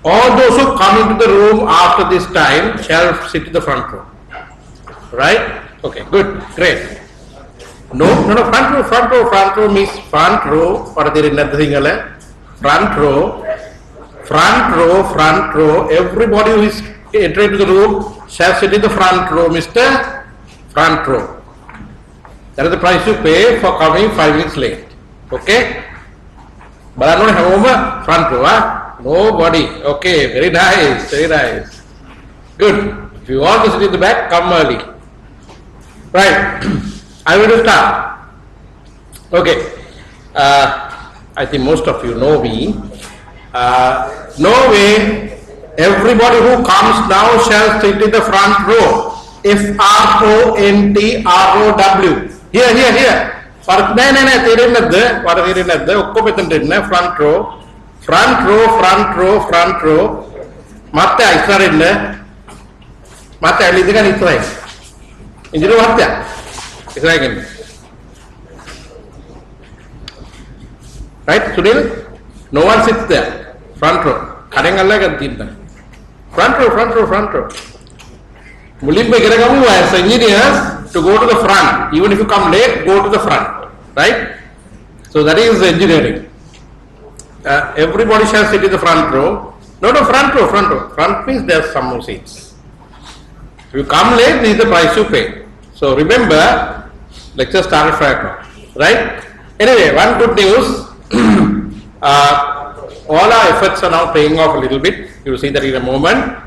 All those who come into the room after this time shall sit in the front row. Right? Okay, good, great. No, front row means front row. What is it? Front row. Everybody who is entering into the room shall sit in the front row, Mr. Front row. That is the price you pay for coming 5 minutes late. Okay? But I don't have over front row, huh? Nobody. Okay, very nice, very nice. Good. If you want to sit in the back, come early. Right. I will start. Okay. I think most of you know me. No way. Everybody who comes now shall sit in the front row. FRONTROW. Here. Front row. Matte Israel. Matte Alidigan Israel. Injuru Matte Israel. Right, Sunil? No one sits there. Front row. Front row. Mulimba Geragamu as engineers to go to the front. Even if you come late, go to the front. Right? So that is engineering. Everybody shall sit in the front row. No, front row. Front means there are some more seats. If you come late, this is the price you pay. So remember, lecture started 5 o'clock. Right? Anyway, one good news. All our efforts are now paying off a little bit. You will see that in a moment.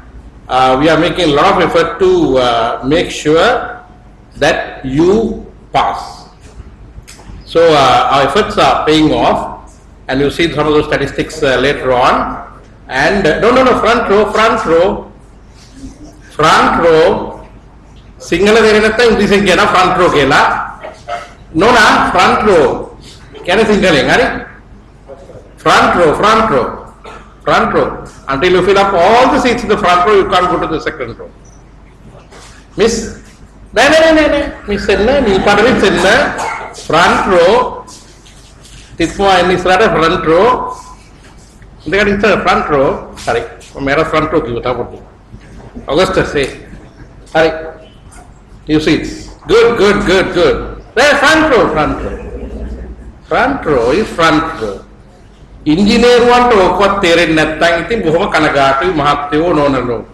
We are making a lot of effort to make sure that you pass. So our efforts are paying off, and you'll see some of those statistics later on. And no, front row. Single English front row kela. No, front row. Can I single? Front row. Until you fill up all the seats in the front row, you can't go to the second row. Miss? No. Miss front row. Titmo and Israel front row. They are in the front row. Sorry, front row. Augustus say. Sorry. You seats. Good. There, front row. Front row is front row. Engineer want to what there in that time, think Buhoma Kanagatu, Mahatio, no.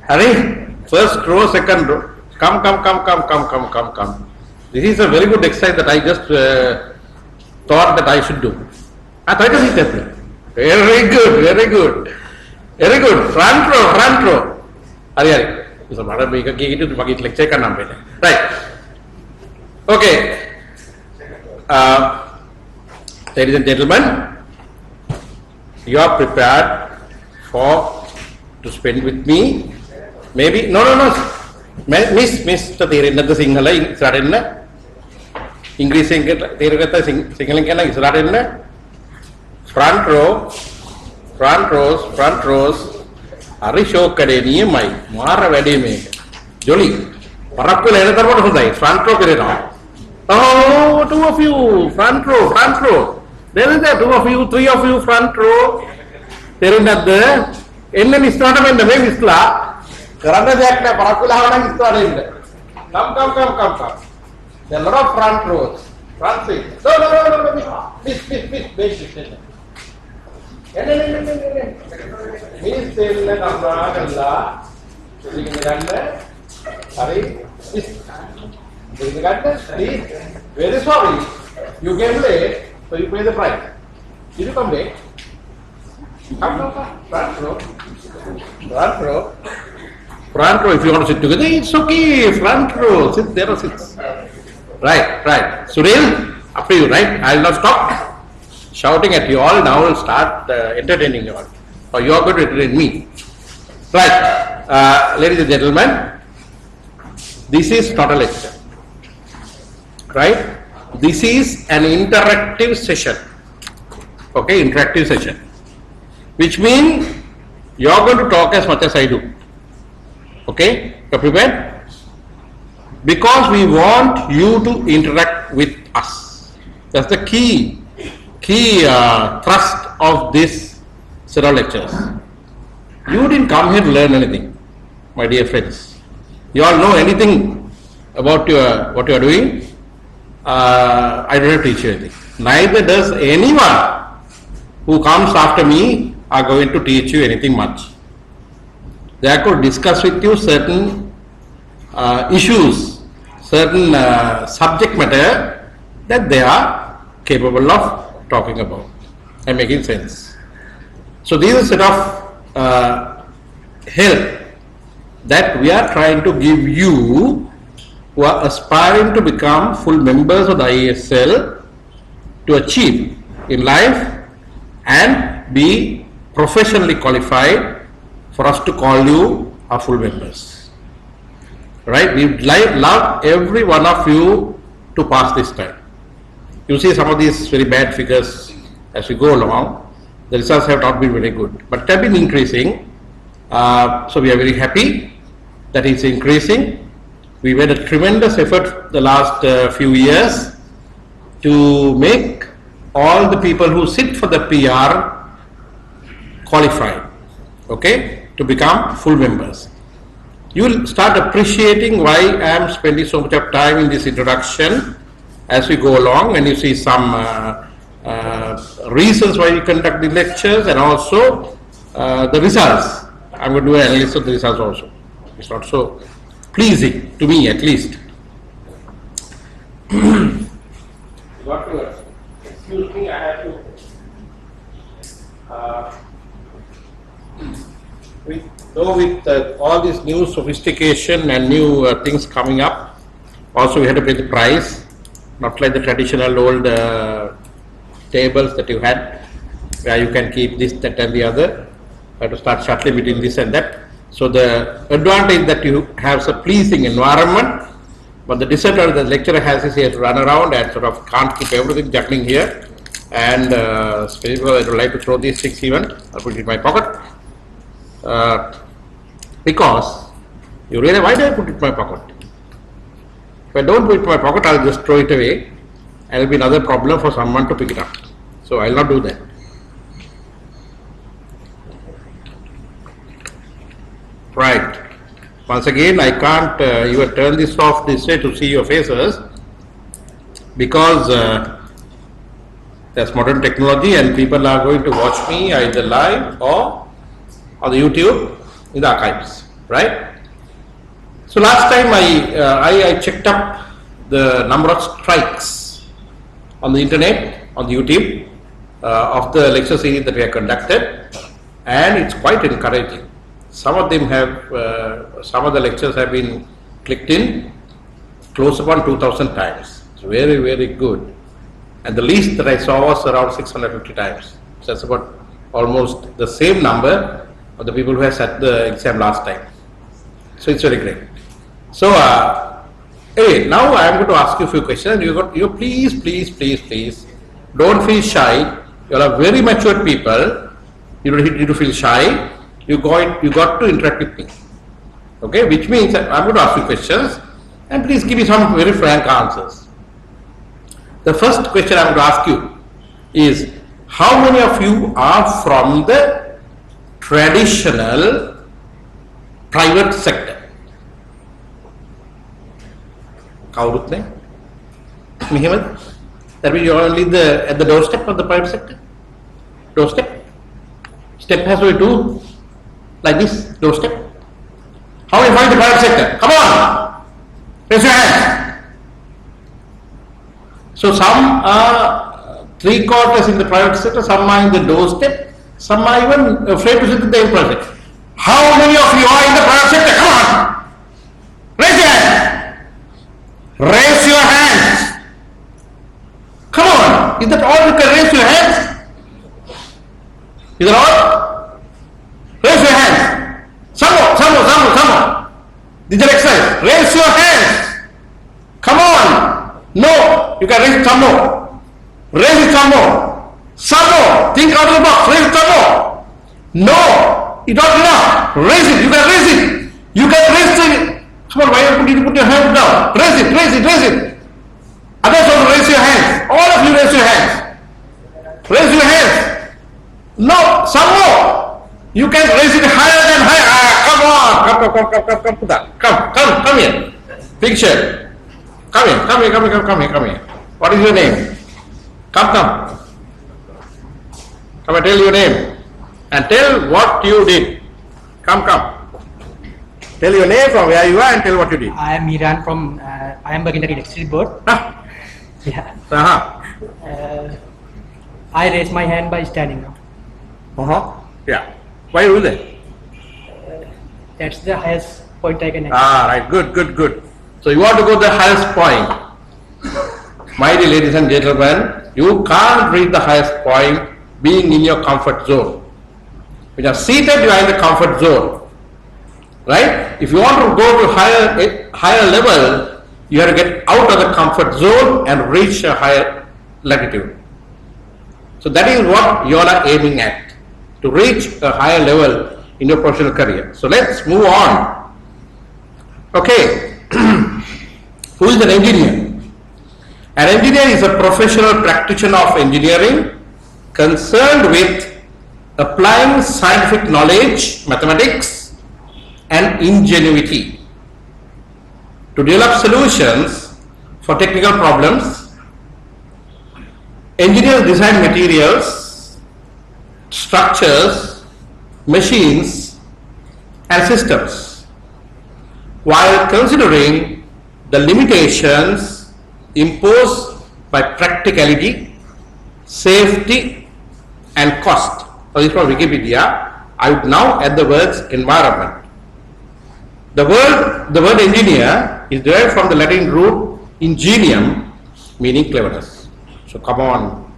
Hurry, first row, second row. Come. This is a very good exercise that I just thought that I should do. I tried to see that. Very good. Front row. Hurry. So, Madam Baker gave it to Magit lecture. Right. Okay. Ladies and gentlemen, you are prepared to spend with me. Maybe no. Miss Mr. Single English single front rows. Arisho Kadeni, my Mara Vedime. Jolie. Parakul Elether front row. Oh, 2 of you, front row. There is that 2 of you, 3 of you, front row. There is that there. In the Mistana and the way Mistla. Karana Jack, Parakula is started. Come. There are a lot of front rows. Front seats. No. Miss. Very sorry. You came late, so you pay the price. Did you come late? Come. Front row, if you want to sit together, it's okay. Front row, sit there or sits. Right. Sunil, up to you, right? I will not stop shouting at you all. Now I will start entertaining you all. Or you are going to entertain me. Right. Ladies and gentlemen, this is not a lecture. Right? This is an interactive session. Okay, interactive session. Which means you are going to talk as much as I do. Okay, you are prepared? Because we want you to interact with us. That's the key thrust of this set of lectures. You didn't come here to learn anything, my dear friends. You all know anything about what you are doing? I don't have to teach you anything. Neither does anyone who comes after me are going to teach you anything much. They are going to discuss with you certain issues, certain subject matter that they are capable of talking about and making sense. So these are set of help that we are trying to give you who are aspiring to become full members of the IESL to achieve in life and be professionally qualified for us to call you our full members. Right? We would love every one of you to pass this time. You see some of these very bad figures as we go along. The results have not been very good, but have been increasing. So we are very happy that it's increasing. We made a tremendous effort the last few years to make all the people who sit for the PR qualified, okay, to become full members. You will start appreciating why I am spending so much of time in this introduction as we go along, and you see some reasons why we conduct the lectures and also the results. I'm going to do an analysis of the results also. It's not so pleasing to me, at least. Excuse me, I have to. With all this new sophistication and new things coming up, also we had to pay the price, not like the traditional old tables that you had, where you can keep this, that, and the other. You have to start shuttling between this and that. So the advantage that you have a pleasing environment, but the disadvantage the lecturer has is he has to run around and sort of can't keep everything juggling here. And especially I would like to throw these sticks even, I'll put it in my pocket. Because you realize, why do I put it in my pocket? If I don't put it in my pocket, I'll just throw it away and it will be another problem for someone to pick it up. So I'll not do that. Right. Once again, I can't even turn this off this way to see your faces because there's modern technology and people are going to watch me either live or on the YouTube in the archives, right? So last time I checked up the number of strikes on the internet, on the YouTube of the lecture series that we have conducted, and it's quite encouraging. Some of them have, some of the lectures have been clicked in close upon 2,000 times. It's very, very good. And the least that I saw was around 650 times. So that's about almost the same number of the people who have sat the exam last time. So it's very great. So anyway, now I am going to ask you a few questions. You please don't feel shy. You are very mature people. You don't need to feel shy. You got to interact with me. Okay, which means I am going to ask you questions and please give me some very frank answers. The first question I am going to ask you is, how many of you are from the traditional private sector? Kawurut ne? Muhammad? That means you are only at the doorstep of the private sector? Doorstep? Step has to be two, like this, doorstep. How many find the private sector? Come on! Raise your hands. So some are 3/4 in the private sector, some are in the doorstep, some are even afraid to sit in the private sector. How many of you are in the private sector? Come on! Raise your hands! Raise your hands! Come on! Is that all you can raise your hands? Is that all? Raise your hands! Some more! This is exercise. Raise your hands! Come on! No! You can raise it some more. Raise it some more. Some more. Think out of the box. Raise it some more. No! It's not enough. Raise it. You can raise it. You can raise it. Come on, why you put your hands down? Raise it. Others also raise your hands. All of you raise your hands. Raise your hands. No, some more. You can raise it higher Come here. Picture. Come here. What is your name? Come. Come and tell your name. And tell what you did. Come. Tell your name, from where you are, and tell what you did. I am Iran from, I am working at the electricity board. Yeah. I raise my hand by standing now. Yeah. Why you do that? That's the highest point I can achieve. Right. Good. So you want to go to the highest point. My dear ladies and gentlemen, you can't reach the highest point being in your comfort zone. When you are seated, you are in the comfort zone. Right? If you want to go to higher level, you have to get out of the comfort zone and reach a higher latitude. So that is what you all are aiming at, to reach a higher level in your professional career. So let's move on. Okay. Who is an engineer? An engineer is a professional practitioner of engineering concerned with applying scientific knowledge, mathematics, and ingenuity to develop solutions for technical problems. Engineers design materials, structures, machines, and systems while considering the limitations imposed by practicality, safety, and cost. So this is from Wikipedia. I would now add the words environment. The word engineer is derived from the Latin root ingenium, meaning cleverness. So come on,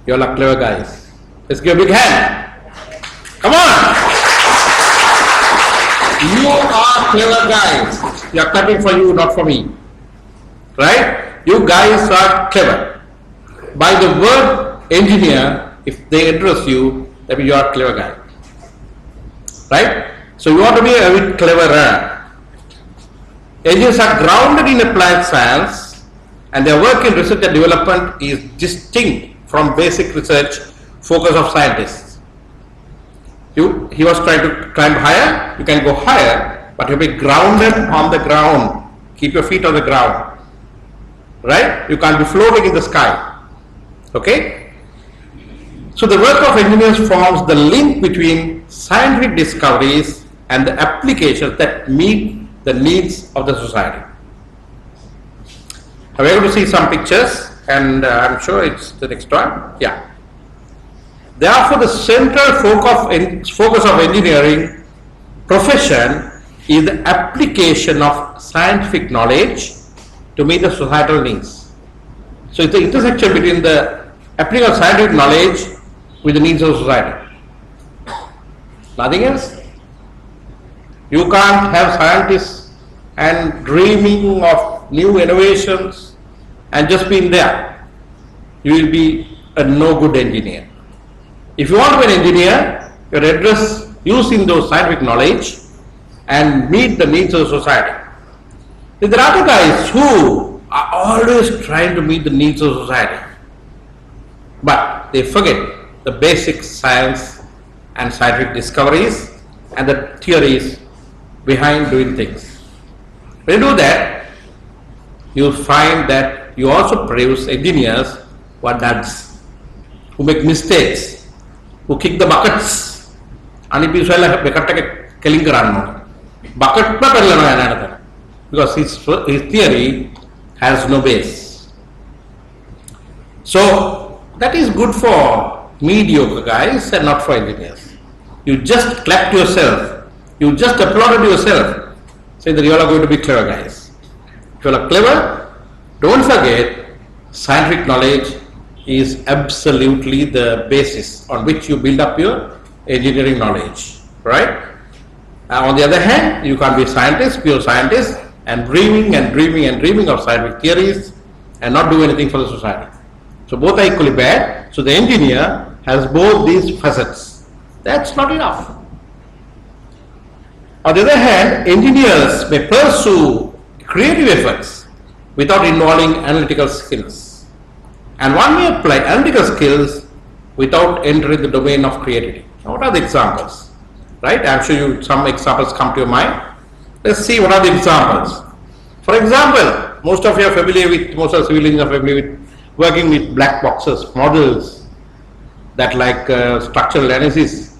you all are clever guys. Let's give a big hand. Come on! You are clever guys. We are clapping for you, not for me. Right? You guys are clever. By the word engineer, if they address you, that means you are a clever guy. Right? So you want to be a bit cleverer. Engineers are grounded in applied science, and their work in research and development is distinct from basic research focus of scientists. He was trying to climb higher, you can go higher, but you'll be grounded on the ground. Keep your feet on the ground. Right? You can't be floating in the sky. Okay? So the work of engineers forms the link between scientific discoveries and the applications that meet the needs of the society. Now we're going to see some pictures, and I'm sure it's the next one. Yeah. Therefore, the central focus of engineering profession is the application of scientific knowledge to meet the societal needs. So it's the intersection between the application of scientific knowledge with the needs of society. Nothing else. You can't have scientists and dreaming of new innovations and just being there. You will be a no good engineer. If you want to be an engineer, your address using those scientific knowledge and meet the needs of society. There are other guys who are always trying to meet the needs of society, but they forget the basic science and scientific discoveries and the theories behind doing things. When you do that, you find that you also produce engineers who are duds, who make mistakes, who kick the buckets. And if you say bucket because his theory has no base. So that is good for mediocre guys and not for engineers. You just clap to yourself. You just applauded yourself, say that you all are going to be clever guys. If you all are clever, don't forget scientific knowledge is absolutely the basis on which you build up your engineering knowledge, right? On the other hand, you can't be scientist, pure scientist, and dreaming of scientific theories and not do anything for the society. So both are equally bad. So the engineer has both these facets. That's not enough. On the other hand, engineers may pursue creative efforts without involving analytical skills. And one may apply analytical skills without entering the domain of creativity. Now, what are the examples? right? I'm sure you some examples come to your mind. Let's see what are the examples. For example, most of civil engineers are familiar with working with black boxes, models that like structural analysis,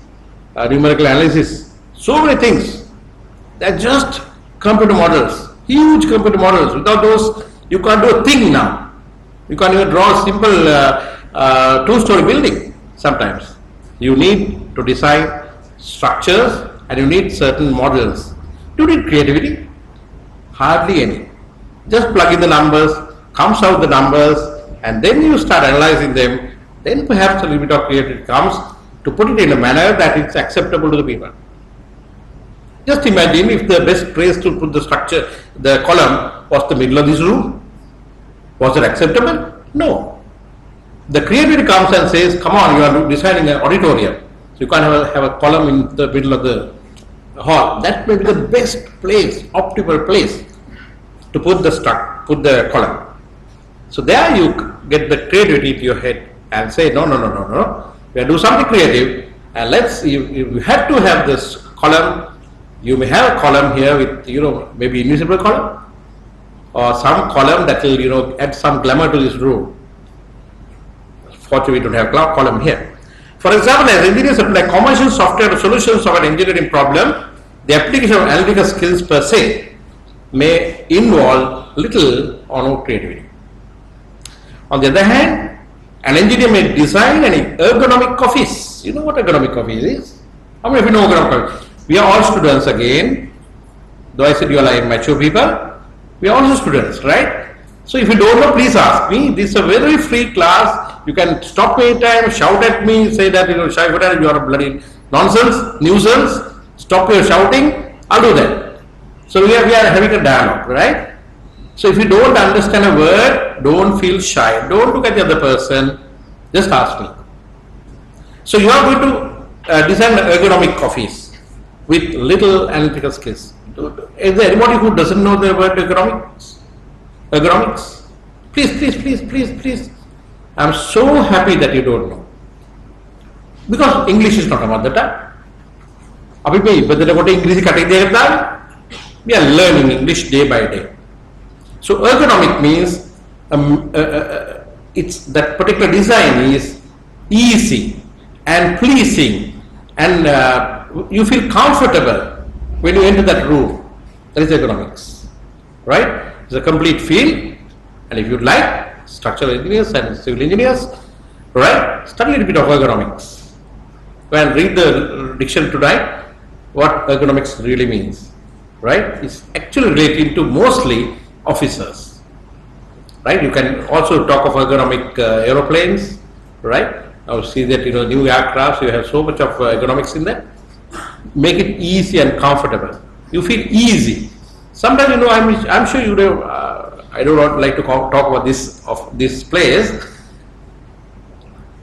numerical analysis, so many things. They're just computer models, huge computer models. Without those, you can't do a thing now. You can't even draw a simple two-story building sometimes. You need to design structures and you need certain models. Do you need creativity? Hardly any. Just plug in the numbers, comes out the numbers, and then you start analyzing them. Then perhaps a little bit of creativity comes to put it in a manner that it's acceptable to the people. Just imagine if the best place to put the structure, the column, was the middle of this room. Was it acceptable? No. The creativity comes and says, come on, you are designing an auditorium. So you can't have a column in the middle of the hall. That may be the best place, optimal place to put the column. So there you get the creativity to your head and say, no. We have to do something creative, and you have to have this column. You may have a column here with, maybe invisible column, or some column that will, add some glamour to this room. Fortunately, we don't have column here. For example, as engineers apply commercial software to solutions of an engineering problem, the application of analytical skills per se may involve little or no creativity. On the other hand, an engineer may design an ergonomic office. You know what ergonomic office is? How many of you know ergonomic office? We are all students again. Though I said you are like mature people, we are also students, right? So if you don't know, please ask me. This is a very free class. You can stop me anytime, shout at me, say that Shavindranath, you are a bloody nonsense, nuisance. Stop your shouting. I'll do that. So we are having a dialogue, right? So if you don't understand a word, don't feel shy. Don't look at the other person. Just ask me. So you are going to design an ergonomic office with little analytical skills. Is there anybody who doesn't know the word ergonomics? Ergonomics? Please. I'm so happy that you don't know. Because English is not a mother tongue. We are learning English day by day. So ergonomic means it's that particular design is easy and pleasing, and you feel comfortable when you enter that room. That is ergonomics, right? It's a complete field, and if you like structural engineers and civil engineers, right, study a little bit of ergonomics. Go and read the dictionary tonight. What ergonomics really means, right? It's actually related to mostly officers, right? You can also talk of ergonomic aeroplanes, right? Now see that new aircrafts, you have so much of ergonomics in there. Make it easy and comfortable. You feel easy. Sometimes I'm sure you know. I do not like to talk about this place.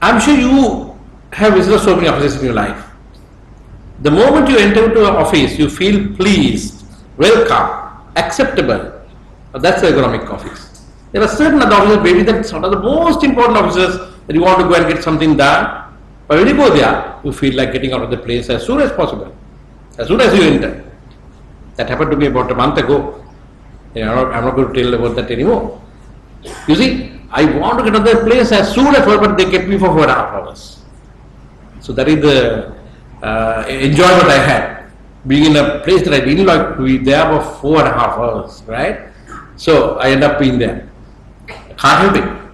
I'm sure you have visited so many offices in your life. The moment you enter into an office, you feel pleased, welcome, acceptable. That's the ergonomic office. There are certain other offices, maybe that's one of the most important offices that you want to go and get something done. But when you go there, you feel like getting out of the place as soon as possible, as soon as you enter. That happened to me about a month ago. I'm not going to tell about that anymore. You see, I want to get out of the place as soon as possible, but they kept me for 4.5 hours. So that is the enjoyment I had, being in a place that I didn't like to be there for 4.5 hours, right? So I end up being there. I can't help it,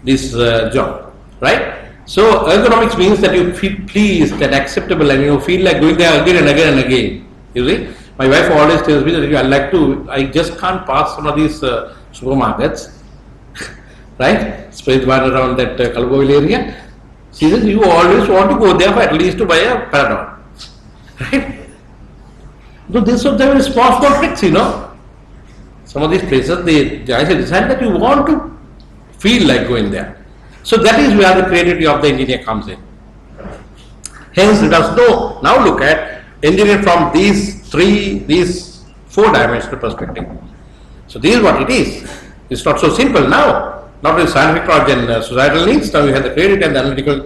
this job, right? So ergonomics means that you feel pleased and acceptable, and you feel like going there again and again and again. You see, my wife always tells me that I just can't pass one of these supermarkets, right? Spread one around that Kalgovil area. She says, you always want to go there for at least to buy a Panadol, right? So these are very small tricks, Some of these places, they decide that you want to feel like going there. So that is where the creativity of the engineer comes in. Hence, let us now look at engineering from these 4-dimensional perspective. So this is what it is. It's not so simple now. Not only scientific knowledge and societal needs, now you have the creativity and the analytical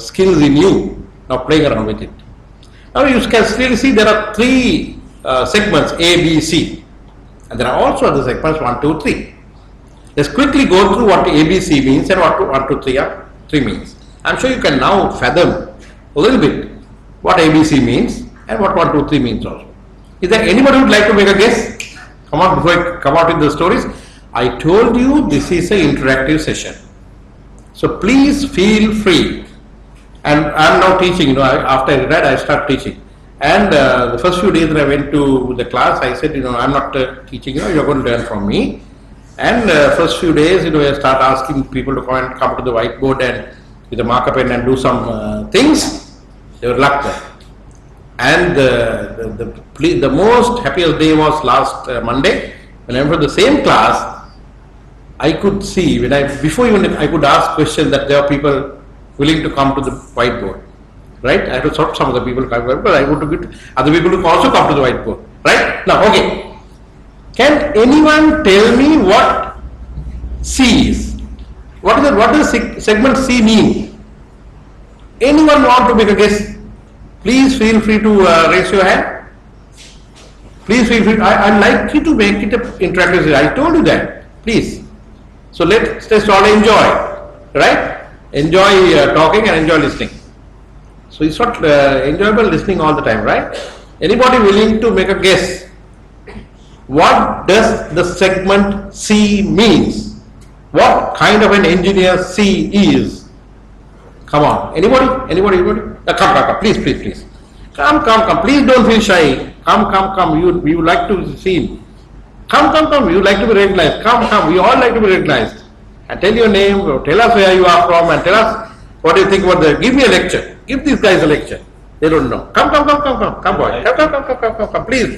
skills in you, now playing around with it. Now you can clearly see there are three segments A, B, C, and there are also other segments 1, 2, 3. Let's quickly go through what ABC means and what 1, 2, 3 means. I'm sure you can now fathom a little bit what ABC means and what 1, 2, 3 means also. Is there anybody who would like to make a guess? Come on, before I come out with the stories. I told you this is an interactive session. So please feel free. And I'm now teaching, after I read, I start teaching. And the first few days that I went to the class, I said, I'm not teaching, you're going to learn from me. And first few days, I start asking people to come to the whiteboard and with a marker pen and do some things. They were locked there. And the most happiest day was last Monday when I went for the same class. I could see before even I could ask questions that there are people willing to come to the whiteboard, right? I had to sort some of the people come, but I would to get other people to also come to the whiteboard, right? Now, okay. Can anyone tell me what C is? What does segment C mean? Anyone want to make a guess? Please feel free to raise your hand. Please feel free. I'd like you to make it an interactive. I told you that. Please. So let's all enjoy, right? Enjoy talking and enjoy listening. So it's not enjoyable listening all the time, right? Anybody willing to make a guess? What does the segment C means? What kind of an engineer C is? Come on. Anybody? Come. Please. Come. Please don't feel shy. Come. We would like to see him. Come. You like to be recognized. Come. We all like to be recognized. And tell your name, tell us where you are from, and tell us what you think about that. Give me a lecture. Give these guys a lecture. They don't know. Come, boy. Come. Please.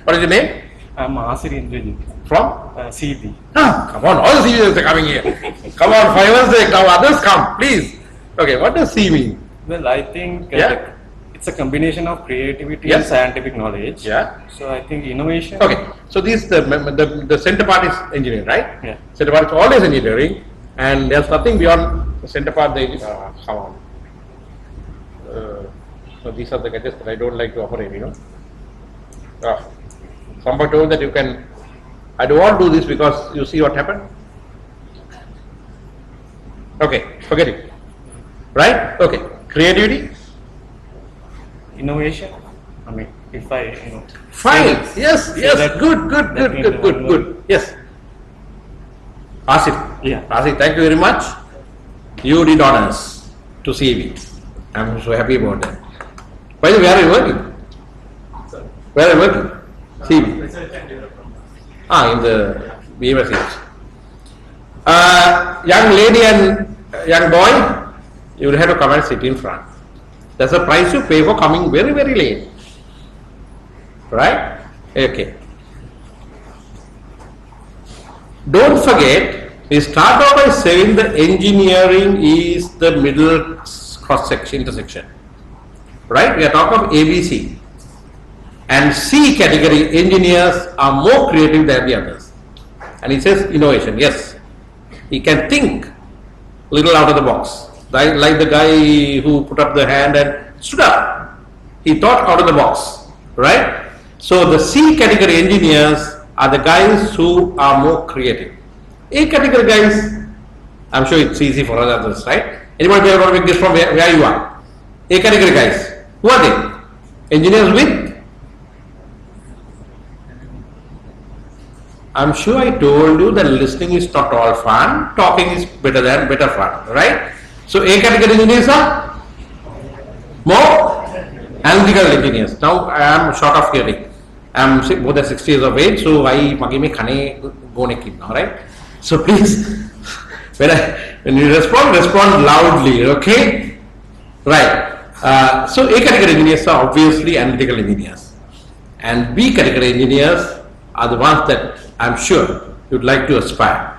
What is your name? I'm Asiri Indrajit. From? CB. Come on, all the CBs are coming here. Come on, for heaven's sake, now others come, please. Okay, what does C mean? Well, I think it's a combination of creativity Yes. and scientific knowledge. Yeah. So I think innovation. Okay, so the center part is engineering, right? Yeah. Center part is always engineering, and there's nothing beyond the center part. Come on. So these are the gadgets that I don't like to operate, Somebody told that you can. I don't want to do this because you see what happened. Okay, forget it. Right? Okay. Creativity? Innovation. I mean, if I, Fine. Yes. that- Good. Yes. Asif. Yeah. Asif, thank you very much. You did honors to CV. I'm so happy about that. By the way, where are you working? Where are you working? CV. In the BMS. Young lady and young boy, you will have to come and sit in front. That's the price you pay for coming very, very late. Right? Okay. Don't forget, we start off by saying the engineering is the middle cross section, intersection. Right? We are talking of ABC. And C category engineers are more creative than the others. And he says innovation. Yes. He can think a little out of the box. Like the guy who put up the hand and stood up. He thought out of the box. Right? So the C category engineers are the guys who are more creative. A category guys, I'm sure it's easy for others, right? Anybody ever want to make this from where you are? A category guys. Who are they? Engineers with? I'm sure I told you that listening is not all fun, talking is better fun, right? So A category engineers are more analytical engineers. Now I am short of hearing. I am more than 60 years of age, so I go now, right? So please, when you respond loudly, okay? Right. So A category engineers are obviously analytical engineers, and B category engineers are the ones that I'm sure you'd like to aspire.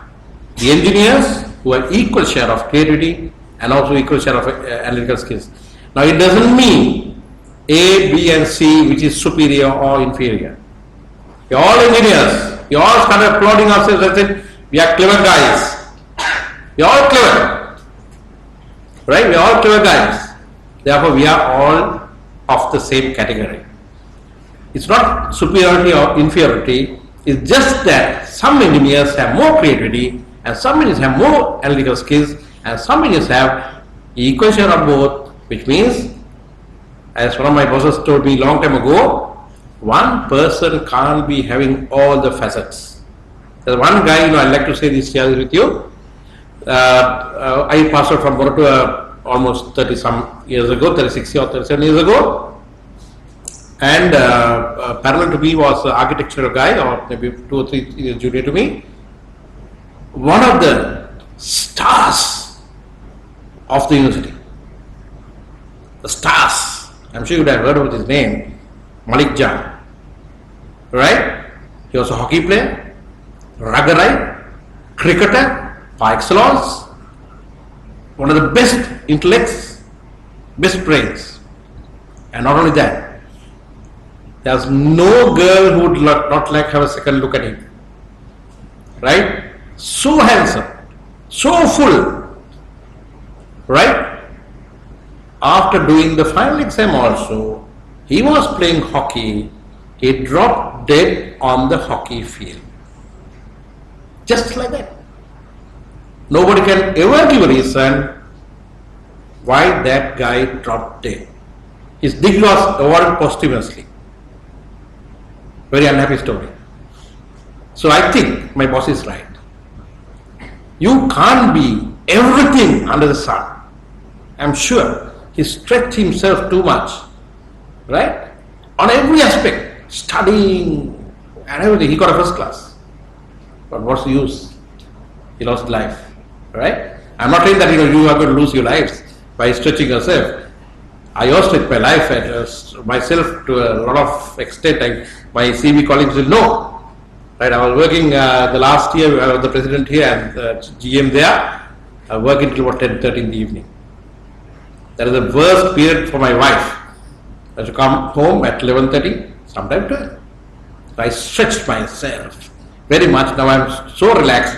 The engineers who have equal share of creativity and also equal share of analytical skills. Now it doesn't mean A, B and C which is superior or inferior. You're all engineers. You all started applauding ourselves and said, we are clever guys. You're all clever. Right? We are all clever guys. Therefore we are all of the same category. It's not superiority or inferiority, it's just that some engineers have more creativity and some engineers have more analytical skills and some engineers have equal share of both, which means, as one of my bosses told me long time ago, one person can't be having all the facets. There's one guy, I'd like to say this here with you. I passed out from Borotua almost 30 some years ago, 36 or 37 years ago. And parallel to me was an architectural guy, or maybe 2 or 3 years junior to me. One of the stars of the university. The stars. I'm sure you would have heard of his name, Malik Jan. Right? He was a hockey player, ruggerite, cricketer par excellence, one of the best intellects, best brains. And not only that, there's no girl who would not like to have a second look at him. Right? So handsome, so full. Right? After doing the final exam also, he was playing hockey, he dropped dead on the hockey field. Just like that. Nobody can ever give a reason why that guy dropped dead. His degree was awarded posthumously. Very unhappy story. So I think my boss is right. You can't be everything under the sun. I'm sure he stretched himself too much. Right? On every aspect. Studying and everything. He got a first class. But what's the use? He lost life. Right? I'm not saying that you are going to lose your lives by stretching yourself. I also stretch my life and myself to a lot of extent. My CV colleagues will know. Right? I was working the last year, I was the president here and GM there. I worked until about 10:30 in the evening. That is the worst period for my wife. I have to come home at 11:30, sometimes 12. So I stretched myself very much. Now I'm so relaxed,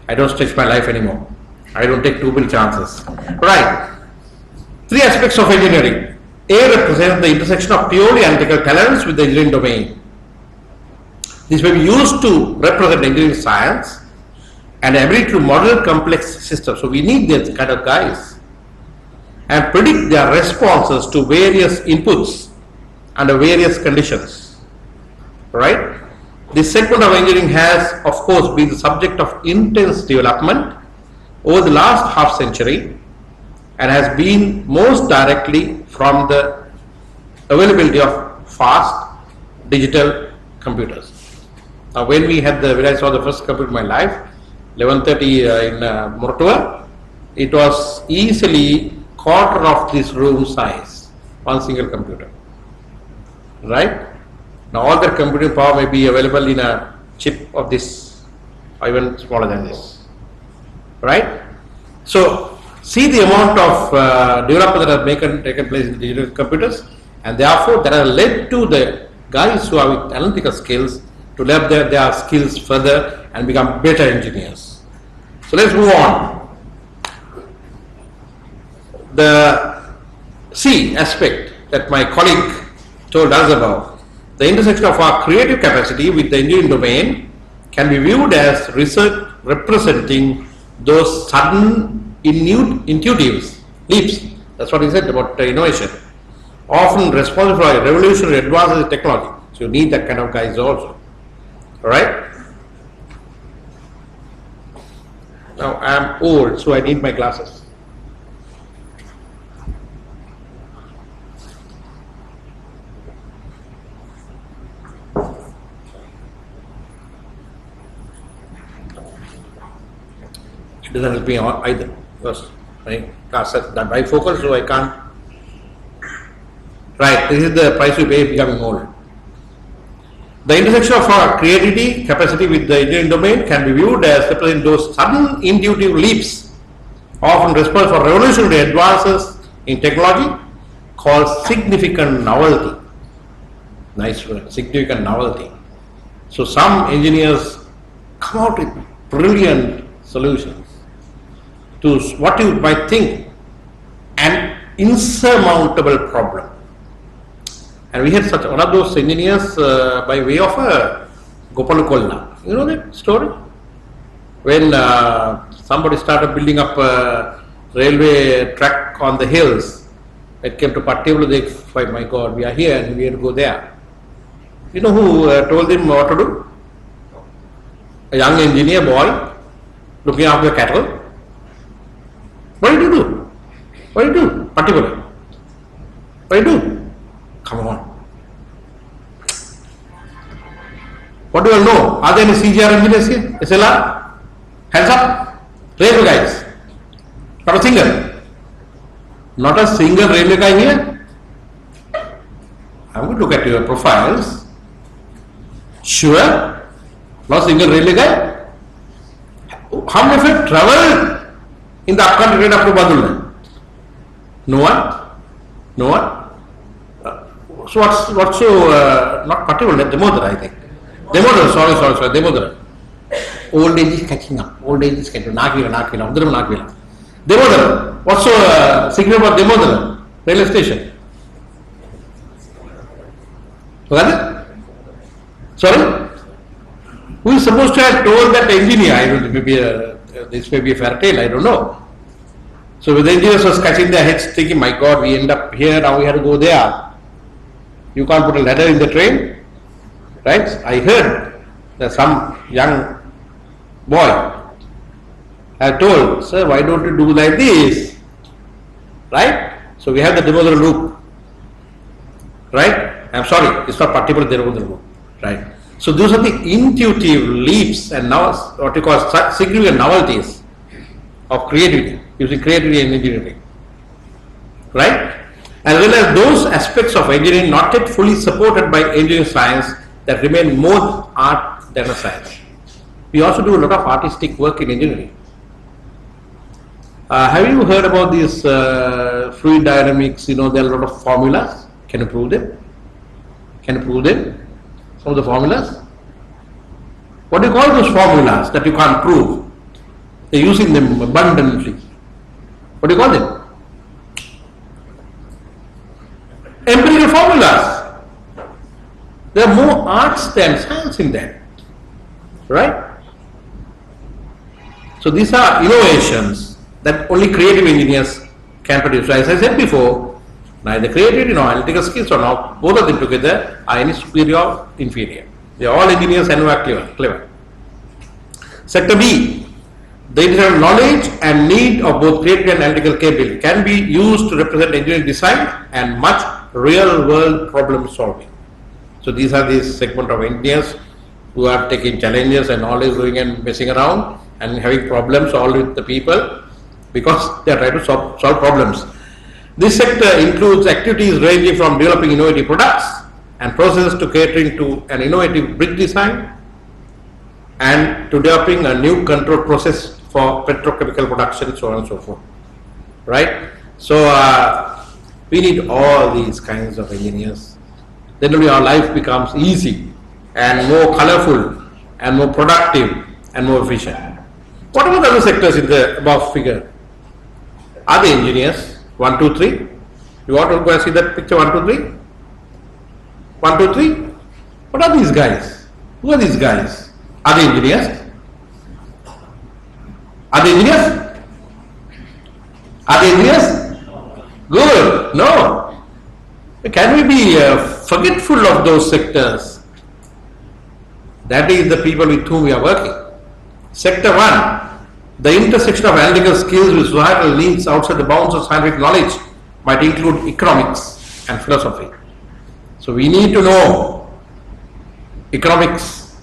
I don't stretch my life anymore. I don't take too many chances. Right. 3 aspects of engineering. A represents the intersection of purely analytical talents with the engineering domain. This may be used to represent engineering science and ability to model complex systems. So we need these kind of guys and predict their responses to various inputs under various conditions. Right? This segment of engineering has, of course, been the subject of intense development over the last half century and has been most directly from the availability of fast digital computers. Now, when I saw the first computer in my life, 11:30 in Mortua, it was easily quarter of this room size, one single computer. Right? Now, all that computing power may be available in a chip of this, or even smaller than this. Right? So, see the amount of development that has taken place in digital computers, and therefore that has led to the guys who have with analytical skills to develop their skills further and become better engineers. So let's move on. The C aspect that my colleague told us about, the intersection of our creative capacity with the engineering domain can be viewed as research representing those sudden intuitive leaps. That's what he said about innovation. Often responsible for revolutionary advances in technology. So you need that kind of guys also. Alright? Now I am old, so I need my glasses. It doesn't help me either because my glasses are bifocal, so I can't. Right, this is the price we pay becoming old. The intersection of our creativity capacity with the engineering domain can be viewed as representing those sudden intuitive leaps, often responsible for revolutionary advances in technology, called significant novelty. Nice word, significant novelty. So some engineers come out with brilliant solutions to what you might think an insurmountable problem. And we had such one of those engineers by way of Gopalakolla. You know that story? When somebody started building up a railway track on the hills, it came to Pattivala, they find, my God, we are here and we have to go there. You know who told him what to do? A young engineer boy looking after the cattle. What did you do? What did you do? Pattivala. What did you do? Come on. What do you all know? Are there any CGR engineers here? SLR? Hands up. Railway guys. Not a single. Not a single railway guy here. I'm going to look at your profiles. Sure. Not a single railway guy. How many of you traveled in the upcountry train up to Badula? No one? No one? So what's so not particular? Damodar, I think. Damodar, sorry, Damodar. Old age is catching up. Old age is catching up. Nakvila. Damodar. What's so significant about Damodar? Railway station. What is it? Sorry? Who is supposed to have told that engineer? I don't know, maybe this may be a fair tale, I don't know. So the engineers were scratching their heads thinking, my God, we end up here, now we have to go there. You can't put a ladder in the train, right? I heard that some young boy had told, sir, why don't you do like this? Right? So we have the Damodar loop. Right? I'm sorry, it's not particular Damodar loop. Right? So those are the intuitive leaps and now what you call significant novelties of creativity, using creativity in engineering. Right? As well as those aspects of engineering not yet fully supported by engineering science that remain more art than a science. We also do a lot of artistic work in engineering. Have you heard about these fluid dynamics? You know, there are a lot of formulas. Can you prove them? Can you prove them? Some of the formulas? What do you call those formulas that you can't prove? They're using them abundantly. What do you call them? Empirical formulas. There are more arts than science in them. Right? So these are innovations that only creative engineers can produce. So as I said before, neither creativity nor analytical skills or not both of them together are any superior or inferior. They are all engineers and are clever. Sector B, the internal knowledge and need of both creative and analytical capability can be used to represent engineering design and much real world problem solving. So these are the segment of engineers who are taking challenges and always going and messing around and having problems all with the people because they are trying to solve problems. This sector includes activities ranging from developing innovative products and processes to catering to an innovative brick design and to developing a new control process for petrochemical production, so on and so forth. Right? So we need all these kinds of engineers. Then only our life becomes easy and more colorful and more productive and more efficient. What about the other sectors in the above figure? Are they engineers? 1, 2, 3. You want to go and see that picture? 1, 2, 3. 1, 2, 3. What are these guys? Who are these guys? Are they engineers? Are they engineers? Are they engineers? Good. No. Can we be forgetful of those sectors? That is the people with whom we are working. Sector 1. The intersection of analytical skills with societal needs outside the bounds of scientific knowledge might include economics and philosophy. So we need to know economics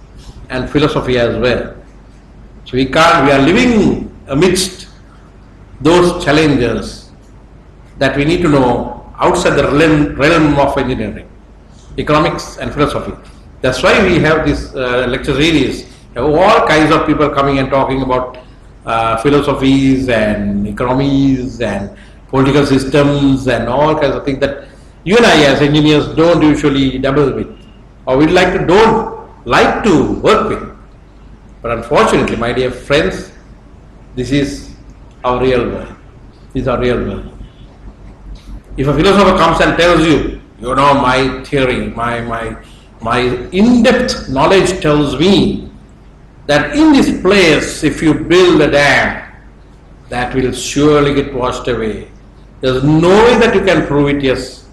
and philosophy as well. So we are living amidst those challenges that we need to know outside the realm of engineering, economics and philosophy. That's why we have this lecture series. There are all kinds of people coming and talking about philosophies and economies and political systems and all kinds of things that you and I as engineers don't usually dabble with or we don't like to work with. But unfortunately, my dear friends, this is our real world. This is our real world. If a philosopher comes and tells you, You know, my theory, my in-depth knowledge tells me that in this place, if you build a dam, that will surely get washed away. There's no way that you can prove it, yes.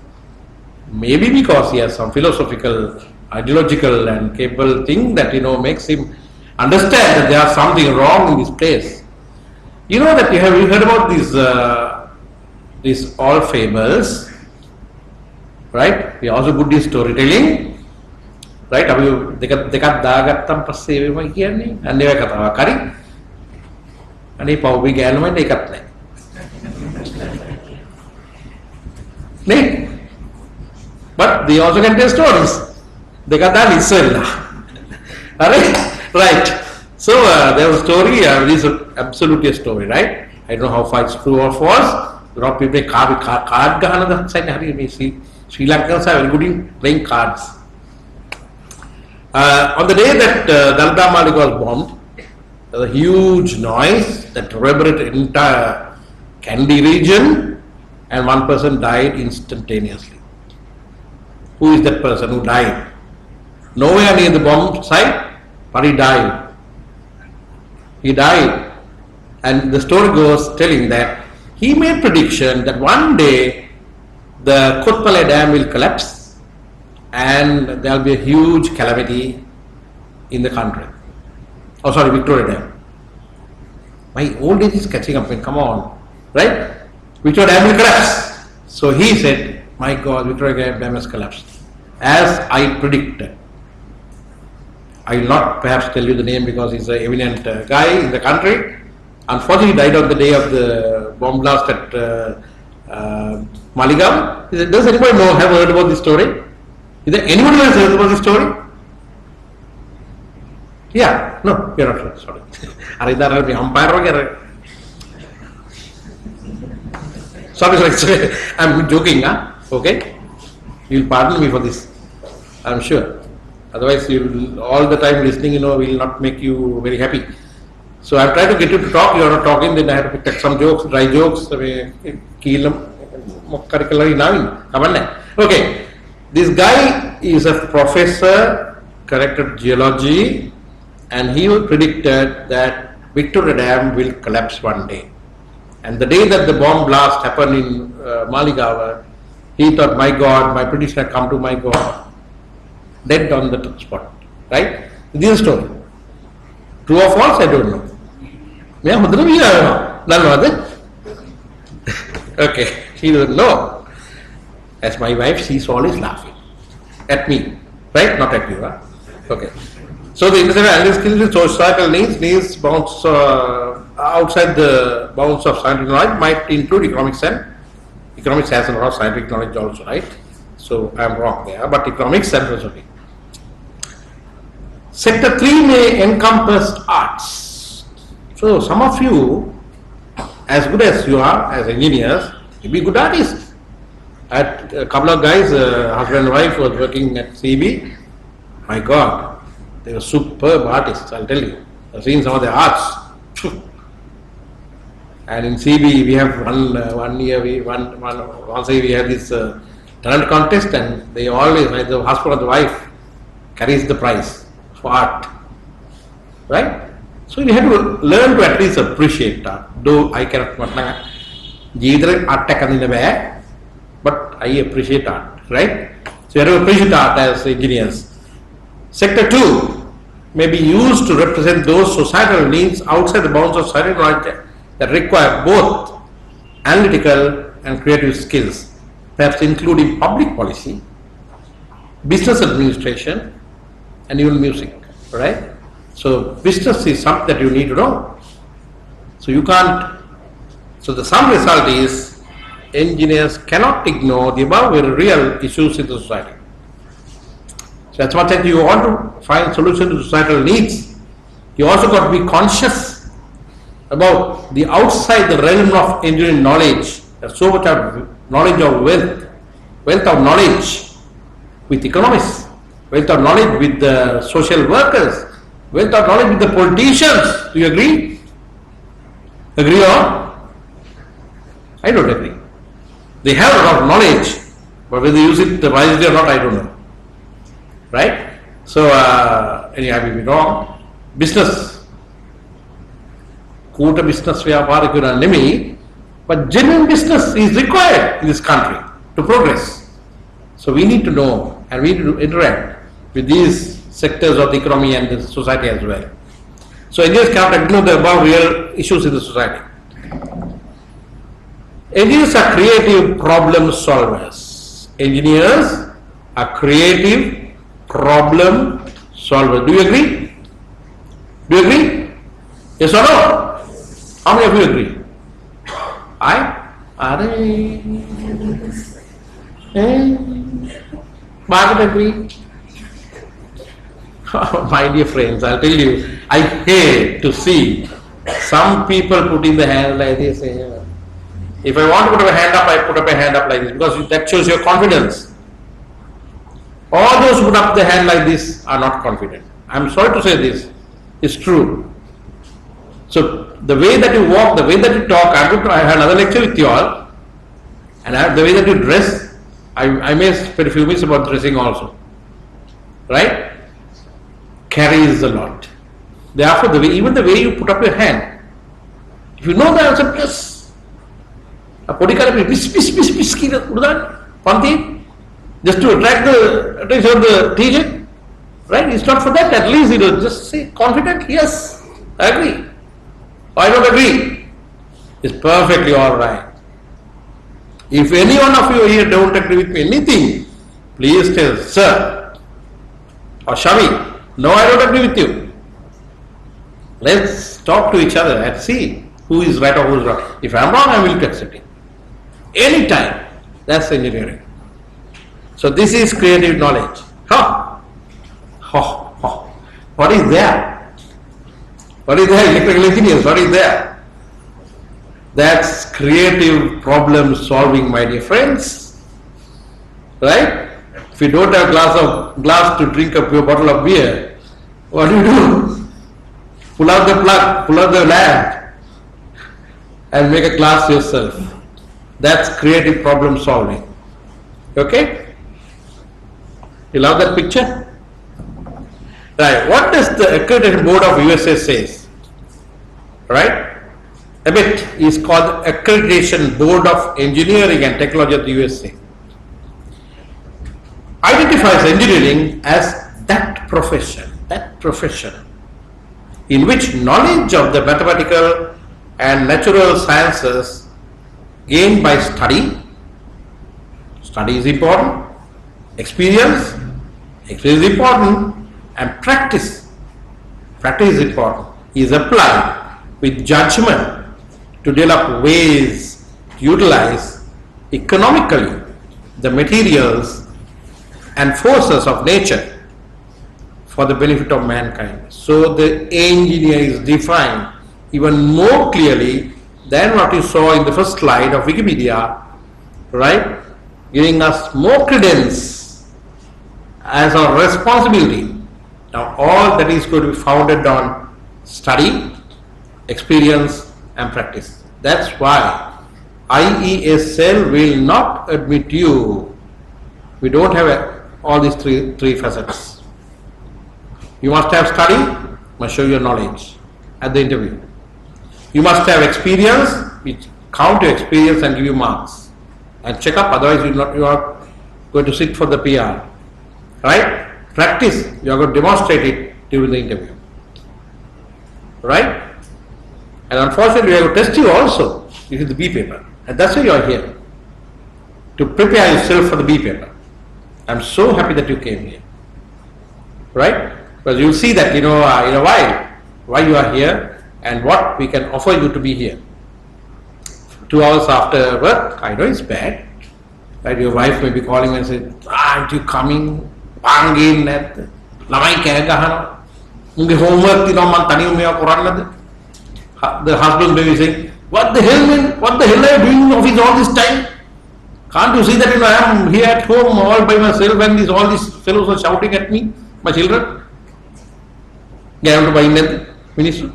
Maybe because he has some philosophical, ideological and capable thing that, makes him understand that there is something wrong in this place. You know that you heard about these all fables, right? We also Buddhist storytelling, right? දෙකක් දාගත්තන් පස්සේ ඒවම කියන්නේ අන්න ඒව කතාවක් හරි. අනේ පව්වි ගෑනුමයි ඒකත් නැහැ. නේ? But they also can tell stories. දෙකක් දාලා ඉස්සෙල්ලා. හරි? Right. So there was a story, this is absolutely a story, right? I don't know how far it's true or false. A lot of people play card ගහන දස්සන්නේ හරි මේ Sri Lankans are very good in playing cards. On the day that Dalda Malik was bombed, there was a huge noise that reverberated entire Kandy region, and one person died instantaneously. Who is that person who died? Nowhere near the bomb site, but he died. He died, and the story goes telling that he made prediction that one day the Kotpale Dam will collapse and there will be a huge calamity in the country. Oh, sorry, Victoria Dam. My old age is catching up. Come on, right? Victoria Dam will collapse. So he said, "My God, Victoria Dam has collapsed, as I predicted." I will not perhaps tell you the name because he's an eminent guy in the country. Unfortunately, he died on the day of the bomb blast at Maligaon. Does anybody have heard about this story? Is there anyone who has heard about this story? Yeah, no, you're not sure. Sorry. Umpire. Sorry, I'm joking, huh? Okay? You'll pardon me for this, I'm sure. Otherwise, you'll all the time listening, will not make you very happy. So I've tried to get you to talk. You are not talking. Then I have to pick some jokes, dry jokes. Okay, this guy is a professor, corrected geology, and he predicted that Victoria Dam will collapse one day. And the day that the bomb blast happened in Maligaon, he thought, "My God, my prediction had come to my God." Dead on the spot, right? This is a story. True or false, I don't know. Okay, she doesn't know. As my wife, she's always laughing at me, right? Not at you, huh? Okay. So the industrial analysis skills with societal needs bounds outside the bounds of scientific knowledge might include economics, and economics has a lot of scientific knowledge also, right? So I am wrong there, but economics and philosophy. Sector 3 may encompass arts. So some of you, as good as you are as engineers, you be good artists. At a couple of guys, husband and wife was working at CB. My God, they were superb artists, I'll tell you. I've seen some of their arts. And in CB we have once a year we have this talent contest, and they always, like the husband or the wife carries the prize for art, right? So you have to learn to at least appreciate art. Though I cannot art, but I appreciate art, right? So you have to appreciate art as engineers. Sector 2 may be used to represent those societal needs outside the bounds of scientific knowledge that require both analytical and creative skills, perhaps including public policy, business administration, and even music, right? So business is something that you need to know. So you can't. So the sum result is engineers cannot ignore the above very real issues in the society. So as much as you want to find solutions to societal needs, you also got to be conscious about the outside the realm of engineering knowledge. There's so much of knowledge of wealth of knowledge with economists, wealth of knowledge with the social workers, wealth of knowledge with the politicians. Do you agree? Agree or? I don't agree. They have a lot of knowledge, But whether they use it wisely or not, I don't know. Right? So, anyway, I may be wrong. Business. Kuta business vyapara kuna nemi, but genuine business is required in this country to progress. So we need to know and we need to interact with these sectors of the economy and the society as well. So engineers cannot ignore the above real issues in the society. Engineers are creative problem solvers. Engineers are creative problem solvers. Do you agree? Do you agree? Yes or no? How many of you agree? Margaret agree? My dear friends, I'll tell you, I hate to see some people putting the hand like this. If I want to put up a hand up, I put up a hand up like this because that shows your confidence. All those who put up the hand like this are not confident. I'm sorry to say this, it's true. So the way that you walk, the way that you talk, I had another lecture with you all, and the way that you dress, I may spend a few minutes about dressing also. Right? Carries a lot. Therefore, even the way you put up your hand, if you know the answer, yes. Just to attract the attention of the teacher, right? It's not for that. At least just say confident, yes, I agree. I don't agree. It's perfectly all right. If any one of you here don't agree with me anything, please tell, sir or Shavi, no, I don't agree with you. Let's talk to each other and see who is right or who is wrong. If I am wrong, I will accept it. Anytime. That's engineering. So this is creative knowledge. What is there? What is there? Electrical engineers, what is there? That's creative problem solving, my dear friends. Right? If you don't have glass to drink up your bottle of beer, what do? Pull out the plug, pull out the lamp, and make a glass yourself. That's creative problem solving. Okay? You love that picture? Right. What does the Accreditation Board of USA says? Right? ABET is called Accreditation Board of Engineering and Technology of the USA. Identifies engineering as that profession in which knowledge of the mathematical and natural sciences gained by study is important, experience is important, and practice is important, is applied with judgment to develop ways to utilize economically the materials and forces of nature for the benefit of mankind. So the engineer is defined even more clearly than what you saw in the first slide of Wikipedia, right? Giving us more credence as our responsibility. Now all that is going to be founded on study, experience and practice. That's why IESL will not admit you. We don't have all these three facets. You must have study, must show your knowledge at the interview. You must have experience, which count your experience and give you marks and check up, otherwise you are going to sit for the PR. Right? Practice, you are going to demonstrate it during the interview. Right? And unfortunately, we are going to test you also. This is the B paper. And that's why you are here. To prepare yourself for the B paper. I'm so happy that you came here. Right? Because you'll see that, in a while, why you are here and what we can offer you to be here. 2 hours after work, I know it's bad. Right? Your wife may be calling and saying, aren't you coming? Pangin net. Lamai kaya gahana. Unge homework man tani umeya koranna. The husband may be saying, what the hell man? What the hell are you doing in office all this time? Can't you see that I am here at home all by myself and all these fellows are shouting at me, my children? Gaya to buy net minister.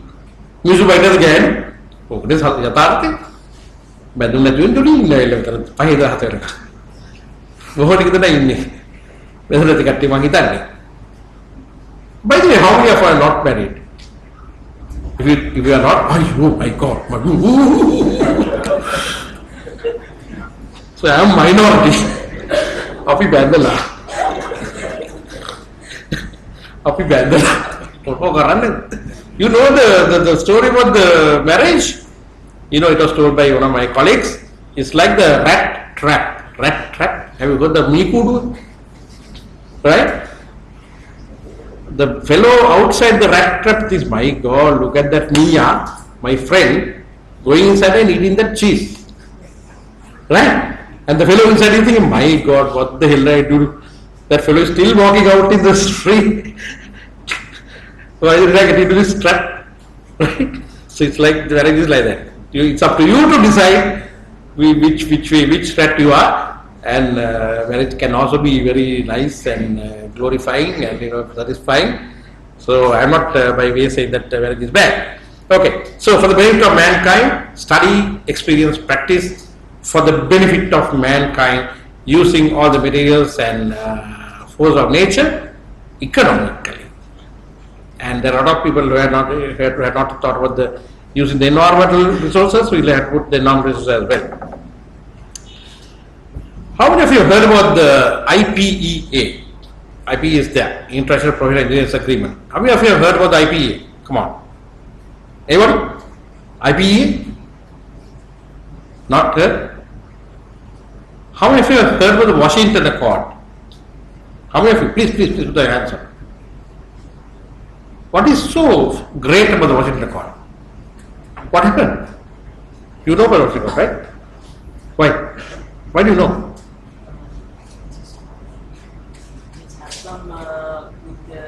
Misu buy net again. Oh, this is yatarte. Badun na jun duli na ilang tarat. Pahida hatera. බොහෝ ටික දෙනා ඉන්නේ. මෙතනදී කට්ටිය මං හිතන්නේ. By the way, how many of you are not married? If you are not, oh my God, so I am minority. Happy Bandala. Happy Bandala. You know the story about the marriage? You know, it was told by one of my colleagues. It's like the rat trap. Rat trap. Have you heard the Mikudu? Right? The fellow outside the rat trap is, my God, look at that Mia, my friend, going inside and eating that cheese. Right? And the fellow inside is thinking, my God, what the hell did I do? That fellow is still walking out in the street. Why did I get into this trap? Right? So it's like, the marriage is like that. It's up to you to decide which trap you are. And marriage can also be very nice and glorifying and satisfying. So I'm not by way saying that marriage is bad. Okay, so for the benefit of mankind, study, experience, practice for the benefit of mankind, using all the materials and force of nature economically. And there are a lot of people who had not thought about the using the environmental resources. We'll have to put the non-resources as well. How many of you have heard about the IPEA? IPEA is the International Professional Engineers Agreement. How many of you have heard about the IPEA? Come on. Anyone? IPEA? Not heard? How many of you have heard about the Washington Accord? How many of you? Please put your hands up. What is so great about the Washington Accord? What happened? You know about the Washington Accord, right? Why? Why do you know? With the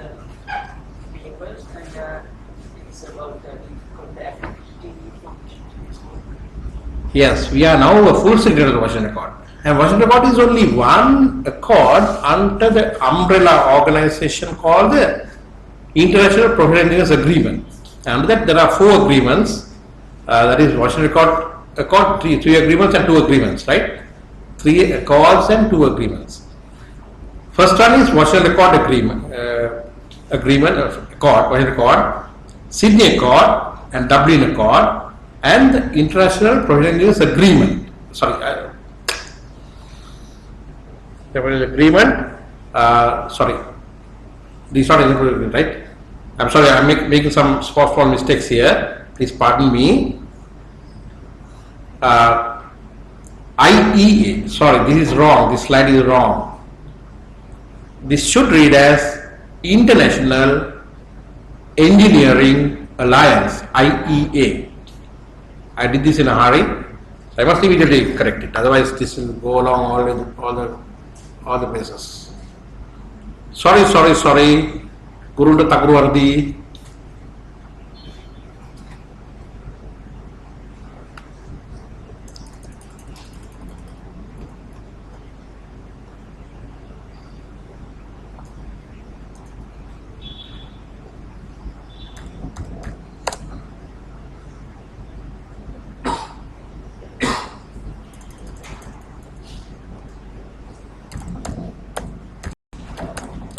papers and it's about the Yes, we are now a full signatory of the Washington Accord. And Washington Accord is only one accord under the umbrella organization called the International Professional Engineers Agreement. And under that there are 4 agreements. That is Washington Accord, three agreements and 2 agreements, right? 3 accords and 2 agreements. First one is Washington Accord Washington Accord, Sydney Accord and Dublin Accord, and the International Professional Engineers Agreement. These are agreement, right? I'm sorry, I'm making some small mistakes here. Please pardon me. IEA. Sorry, this is wrong. This slide is wrong. This should read as International Engineering Alliance, IEA. I did this in a hurry. I must immediately correct it. Otherwise, this will go along all the places. Sorry. Gurunda Takruwardi.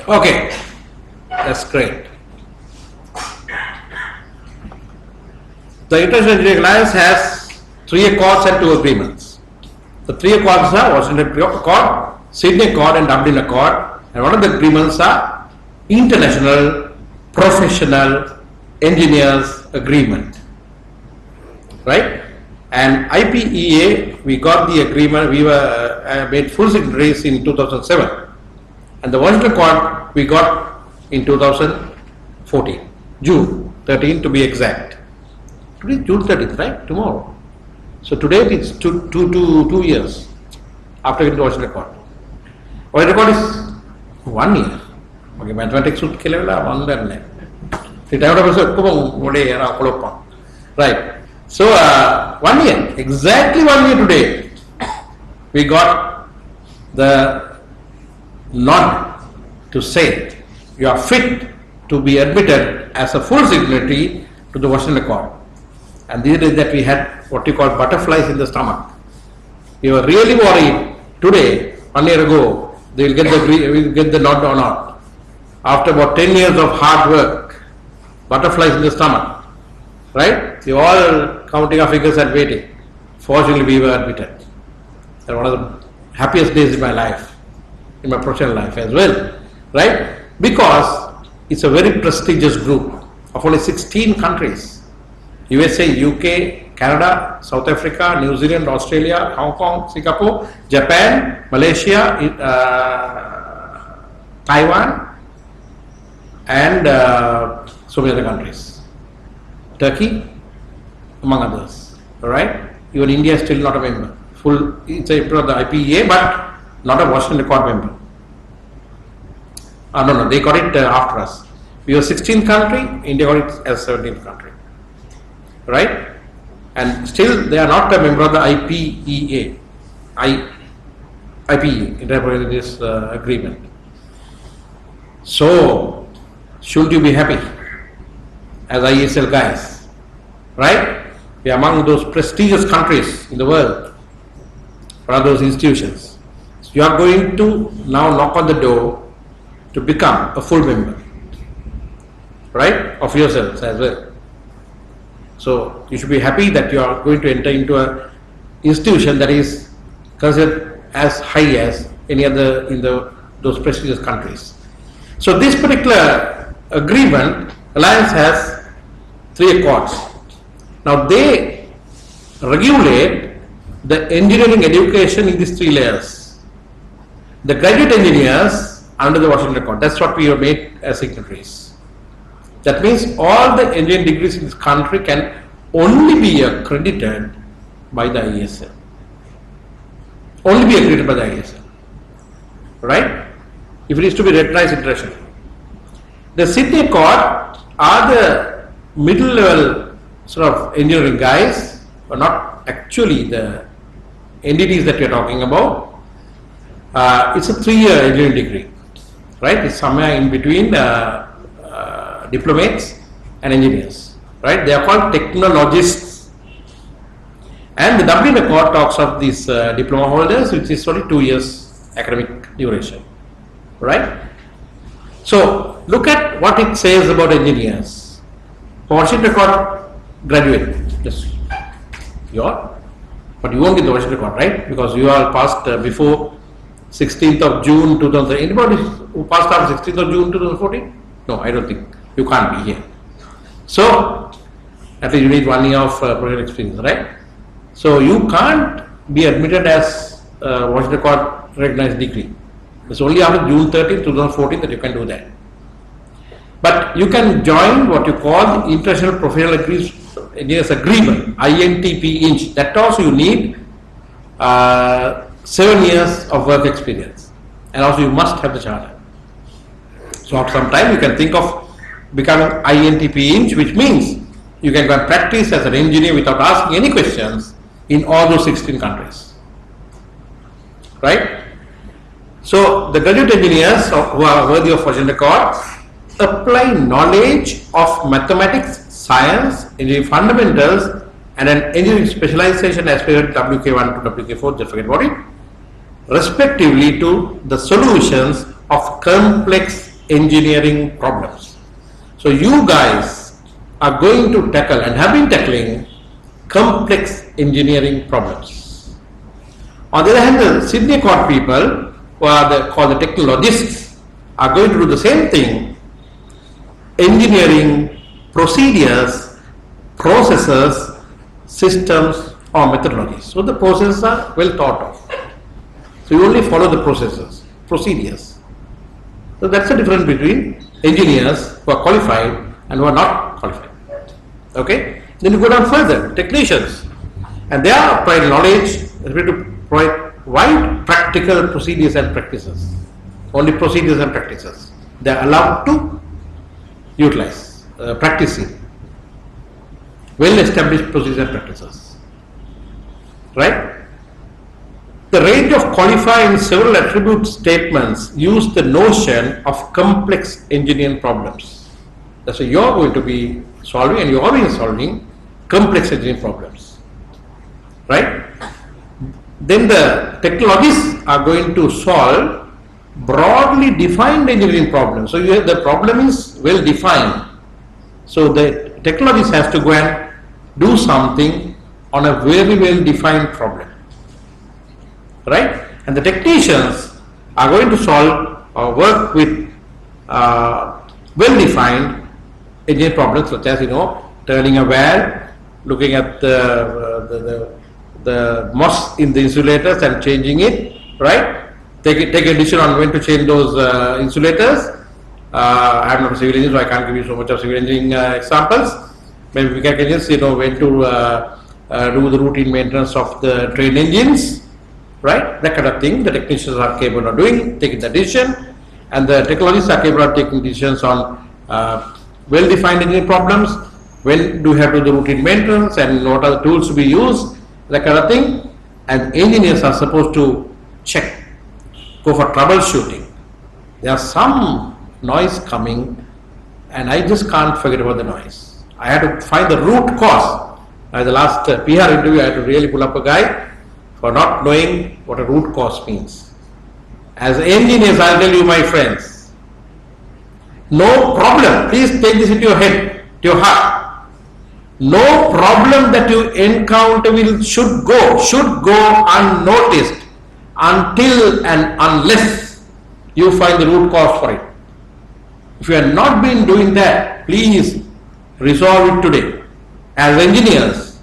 Okay, that's great. The International Engineering Alliance has 3 accords and 2 agreements. The 3 accords are Washington Accord, Sydney Accord and Dublin Accord, and one of the agreements are International Professional Engineers Agreement. Right? And IPEA, we got the agreement, we were made full signatories in 2007. And the Washington Accord we got in 2014, June 13 to be exact. Today is June 30th, right? Tomorrow. So today it's 2 years after getting the Washington Accord. Washington Accord is 1 year. Okay, mathematics would kill 1 year. Right. So 1 year, exactly 1 year today, we got the nod to say you are fit to be admitted as a full signatory to the Washington Accord. And these days that we had what you call butterflies in the stomach. We were really worried today 1 year ago, they will get the nod or not. After about 10 years of hard work, butterflies in the stomach, right? They all counting our figures and waiting. Fortunately, we were admitted. That was one of the happiest days in my life, in my professional life as well, right? Because it's a very prestigious group of only 16 countries. USA, UK, Canada, South Africa, New Zealand, Australia, Hong Kong, Singapore, Japan, Malaysia, Taiwan, and so many other countries. Turkey, among others. Alright? Even India is still not a member. It's a member of the IPEA, but not a Washington Accord member. No, they got it after us. We were 16th country, India got it as 17th country. Right? And still they are not a member of the IPEA. IPEA, interpreted this agreement. So, shouldn't you be happy as IESL guys? Right? We are among those prestigious countries in the world. What are those institutions? So you are going to now knock on the door to become a full member, right, of yourselves as well. So you should be happy that you are going to enter into an institution that is considered as high as any other in those prestigious countries. So this particular agreement, Alliance has 3 accords. Now they regulate the engineering education in these 3 layers. The graduate engineers under the Washington Accord, that's what we have made as signatories. That means all the engineering degrees in this country can only be accredited by the IESL. Only be accredited by the IESL. Right? If it is to be recognized internationally. The Sydney Accord are the middle level sort of engineering guys, but not actually the entities that we are talking about. It's a 3-year engineering degree. Right? It's somewhere in between diplomates and engineers. Right? They are called technologists. And the Dublin Accord talks of these diploma holders, which is only 2 years academic duration. Right? So look at what it says about engineers. Washington Accord graduate, yes, you are, but you won't get the Washington Accord, right? Because you all passed before 16th of June 2000. Anybody who passed after 16th of June 2014? No, I don't think. You can't be here. So at least you need 1 year of professional experience, right? So you can't be admitted as Washington Accord recognized degree. It's only after June 13, 2014 that you can do that. But you can join what you call the International Professional Engineers Agreement, INTP Inch. That also you need 7 years of work experience. And also you must have the charter. So after some time you can think of becoming INTP Inch, which means you can go and practice as an engineer without asking any questions in all those 16 countries. Right? So the graduate engineers who are worthy of Washington Accord apply knowledge of mathematics, science, engineering fundamentals, and an engineering specialization as per WK1 to WK4, just forget about it, respectively to the solutions of complex engineering problems. So you guys are going to tackle and have been tackling complex engineering problems. On the other hand, the Sydney Accord people, who are called the technologists, are going to do the same thing, engineering procedures, processes, systems or methodologies. So the processes are well thought of. So you only follow the procedures. So that's the difference between engineers who are qualified and who are not qualified. Okay? Then you go down further, technicians. And they are provide knowledge, they are to provide wide practical procedures and practices. Only procedures and practices. They are allowed to utilize, practicing well-established procedures and practices. Right? The range of qualifying several attribute statements use the notion of complex engineering problems. That's why you are going to be solving, and you are already solving complex engineering problems. Right? then the technologies are going to solve broadly defined engineering problems. So the problem is well defined. So the technologies has to go and do something on a very well defined problem, right? And the technicians are going to solve or work with well defined engineering problems, such as turning a valve, looking at the moss in the insulators and changing it, right? Take a decision on when to change those insulators. I am not a civil engineer, so I can't give you so much of civil engineering examples. Maybe mechanical engineers, when to do the routine maintenance of the train engines, right? That kind of thing. The technicians are capable of doing, taking the decision, and the technologists are capable of taking decisions on well-defined engineering problems. When do you have to do the routine maintenance, and what are the tools to be used, that kind of thing. And engineers are supposed to check, go for troubleshooting. There's some noise coming, and I just can't forget about the noise. I had to find the root cause. At the last PR interview, I had to really pull up a guy for not knowing what a root cause means. As engineers, I'll tell you, my friends, no problem. Please take this into your head, to your heart. No problem that you encounter should go unnoticed until and unless you find the root cause for it. If you have not been doing that, please resolve it today. As engineers,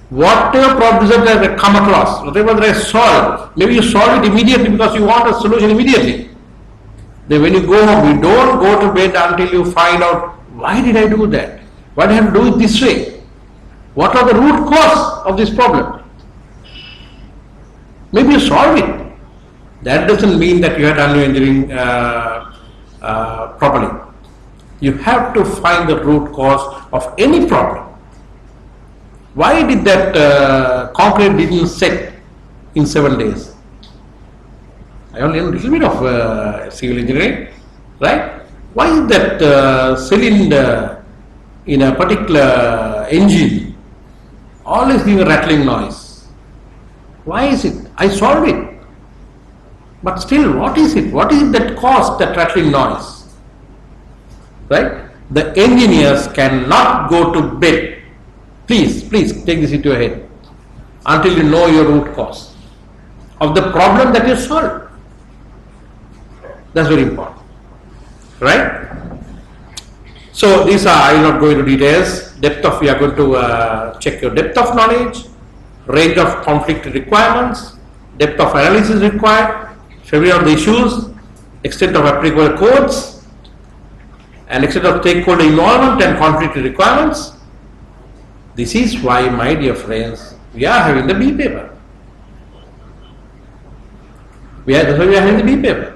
whatever problems that have come across, whatever that is solved, maybe you solve it immediately because you want a solution immediately. Then when you go home, you don't go to bed until you find out, why did I do that? Why did I do it this way? What are the root cause of this problem? Maybe you solve it. That doesn't mean that you have done your engineering properly. You have to find the root cause of any problem. Why did that concrete didn't set in 7 days? I only know a little bit of civil engineering, right? Why is that cylinder in a particular engine always giving a rattling noise? Why is it? I solved it. But still, what is it? What is it that caused that rattling noise? Right? The engineers cannot go to bed. Please take this into your head until you know your root cause of the problem that you solve. That's very important. Right? So these are, I will not go into details. Depth of, we are going to check your depth of knowledge, range of conflict requirements, depth of analysis required, familiar of the issues, extent of applicable codes, and extent of stakeholder involvement and conflict requirements. This is why, my dear friends, we are having the B paper. That's why we are having the B paper.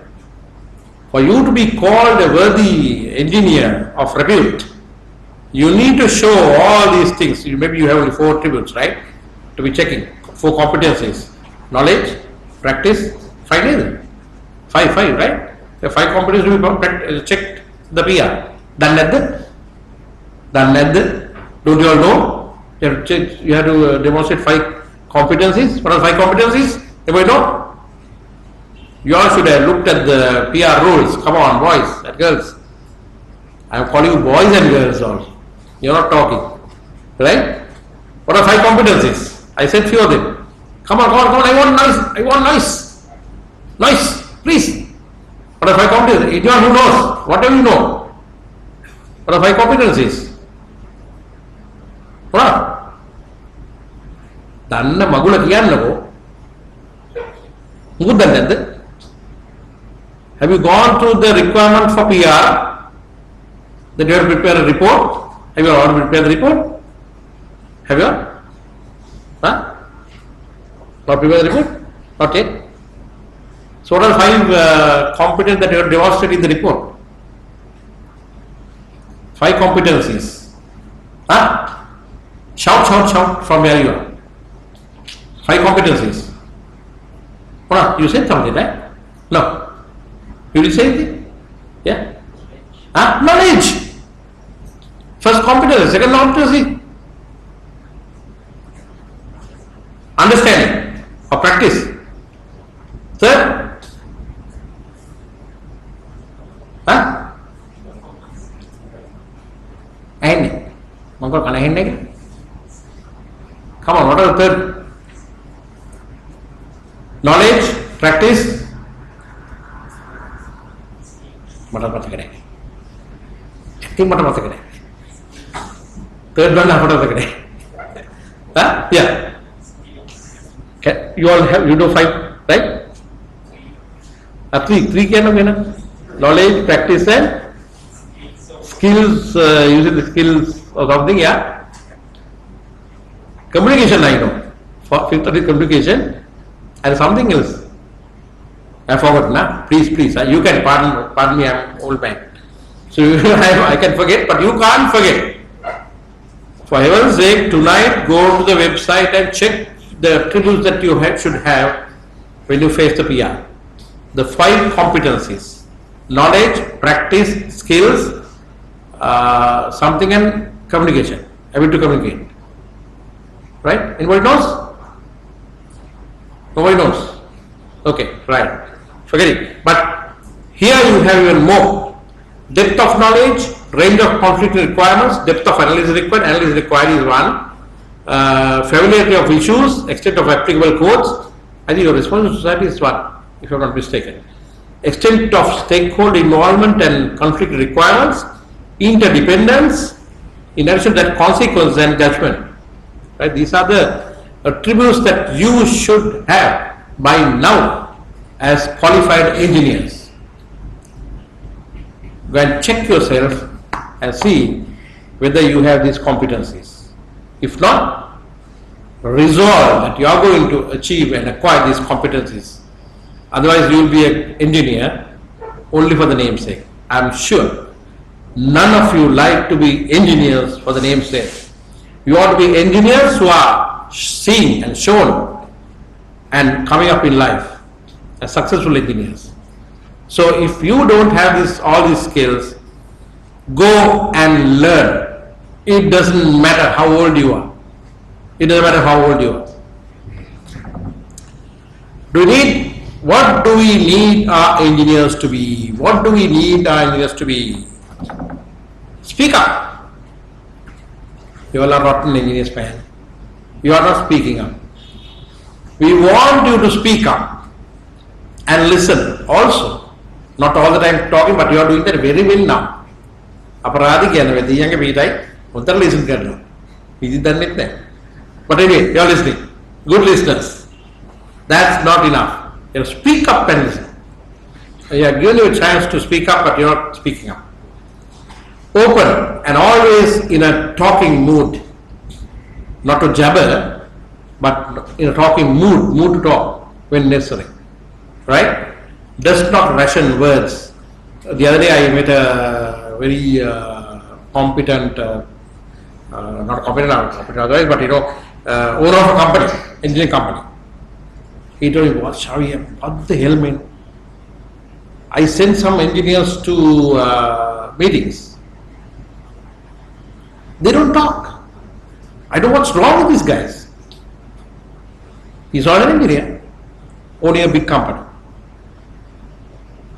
For you to be called a worthy engineer of repute, you need to show all these things. Maybe you have only 4 attributes, right? To be checking 4 competencies: knowledge, practice, 5 days. 5, right? The 5 competencies will be checked the PR. Done at that. Don't you all know? You have to demonstrate 5 competencies. What are 5 competencies? Everybody know? You all should have looked at the PR rules. Come on, boys and girls. I am calling you boys and girls also. You are not talking. Right? What are 5 competencies? I said few of them. Come on. I want noise. Noise, please. What are 5 competencies? Anyone who knows, whatever you know. What are 5 competencies? What? Danna magula kiyannago. Mugudannaddu. Have you gone through the requirement for PR? That you have to prepare a report? Have you already prepared the report? Have you? Huh? Not prepared the report? Okay. So what are 5 competence that you have demonstrated in the report? 5 competencies. Huh? Shout from where you are. 5 competencies. What? You said something, right? No. You will say anything? Yeah? Knowledge. First competency, second competency. Understanding of practice. Third, and come on, what are the third? Knowledge, practice. Third one, yeah. You all have, you know 5, right? Three knowledge, practice and skills, using the skills or something, yeah. Communication, I know. Fifth is communication and something else. I forgot, na? Please, you can pardon me, I'm old man. So I can forget, but you can't forget. For heaven's sake, tonight go to the website and check the attributes that you should have when you face the PR. The 5 competencies: knowledge, practice, skills, something, and communication. Ability to communicate. Right? Anybody knows? Nobody knows. Okay, right. Forget it. But here you have even more. Depth of knowledge, range of conflict requirements, depth of analysis required. Analysis required is one. Familiarity of issues, extent of applicable codes. I think your response to society is one, if I am not mistaken. Extent of stakeholder involvement and conflict requirements, interdependence, in addition to that, consequence and judgment. Right? These are the attributes that you should have by now as qualified engineers. Go and check yourself and see whether you have these competencies. If not, resolve that you are going to achieve and acquire these competencies. Otherwise, you will be an engineer only for the namesake. I am sure none of you like to be engineers for the namesake. You ought to be engineers who are seen and shown and coming up in life as successful engineers. So if you don't have all these skills, go and learn. It doesn't matter how old you are. It doesn't matter how old you are. What do we need our engineers to be? What do we need our engineers to be? Speak up. You all are rotten engineers, man. You are not speaking up. We want you to speak up and listen also. Not all the time talking, but you are doing that very well now. But anyway, you are listening. Good listeners. That's not enough. You speak up and listen. You are given you a chance to speak up, but you are not speaking up. Open and always in a talking mood. Not to jabber, but in a talking mood to talk when necessary. Right? Does not ration words. The other day I met a very competent, not competent otherwise, but owner of a company, engineering company. He told me, what the hell, man? I sent some engineers to meetings. They don't talk. I don't know what's wrong with these guys. He's not an engineer, owning a big company.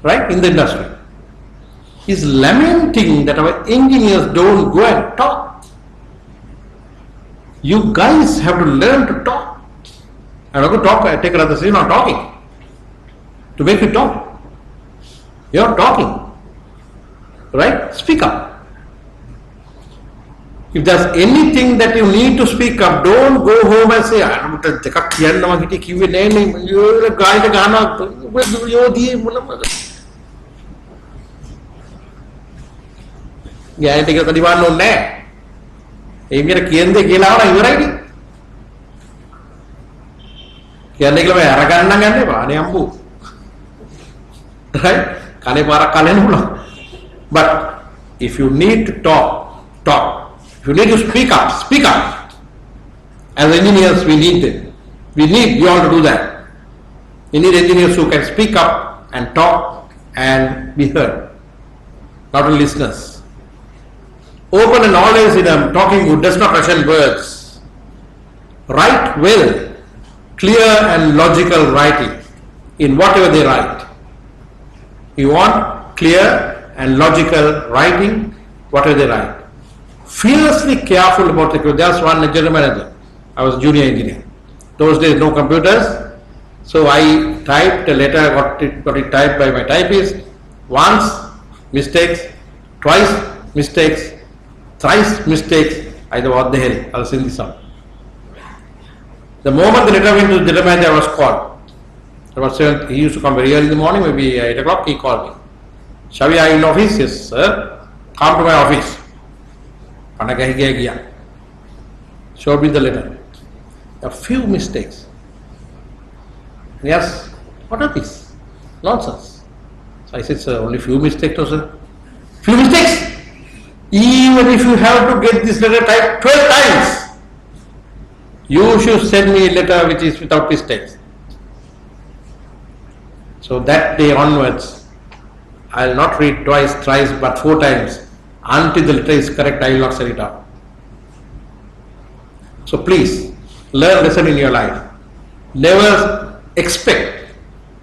Right, in the industry. He's lamenting that our engineers don't go and talk. You guys have to learn to talk. I'm not going to talk, I take another say, you're not talking. To make you talk. You're talking. Right? Speak up. If there's anything that you need to speak up, don't go home and say, I'm going to ගැයන්ට එක කදිවන්න ඕනේ නැහැ. ඒ විදිහට කියන්නේ කියලා ආවම ඉවරයිනේ. කියන්නේ කියලා මම අරගන්නම් යන්න එපා. අනේ අම්බු. Right? කනේ පාරක් කලෙන්න පුළුවන්. But if you need to talk. If you need to speak up, speak up. As engineers, we need them. We need you all to do that. We need engineers who can speak up and talk and be heard. Not only listeners. Open and always in a talking mood, does not ration words. Write well. clear and logical writing in whatever they write. You want clear and logical writing, whatever they write. Fiercely careful about it. There's one general manager. I was junior engineer. Those days no computers. So I typed a letter, got it typed by my typist. Once mistakes, twice mistakes, thrice mistakes. I thought, what the hell? I'll send this out. The moment the letter went to the general manager, I was called. About 7, he used to come very early in the morning, maybe 8 o'clock, he called me. Shavi, are you in office? Yes, sir. Come to my office. Showed me the letter. A few mistakes. Yes, what are these? Nonsense. So I said, sir, only few mistakes, no, sir. Few mistakes? Even if you have to get this letter typed 12 times, you should send me a letter which is without mistakes. So that day onwards, I will not read twice, thrice, but 4 times. Until the letter is correct, I will not send it out. So please, learn lesson in your life. Never expect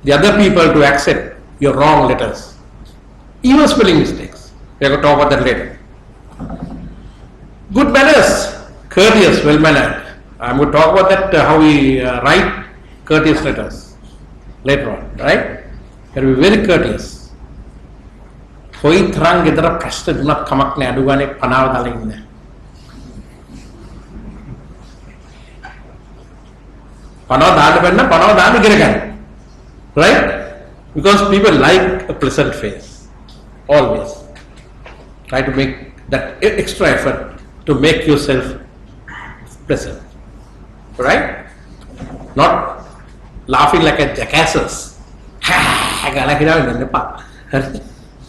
the other people to accept your wrong letters. Even spelling mistakes. We are going to talk about that later. Good manners, courteous, well-mannered. I am going to talk about that, how we write courteous letters later on, right? You have to be very courteous. කොයි තරම් ගෙදර ප්‍රශ්න දුන්නත් කමක් නෑ අඩු ගානේ පනාව දාලා ඉන්න. පනාව දාන්න බැන්න පනාව දාන්න ඉගෙන ගන්න. Right? Because people like a pleasant face. Always. Try to make that extra effort to make yourself pleasant. Right? Not laughing like a jackasses.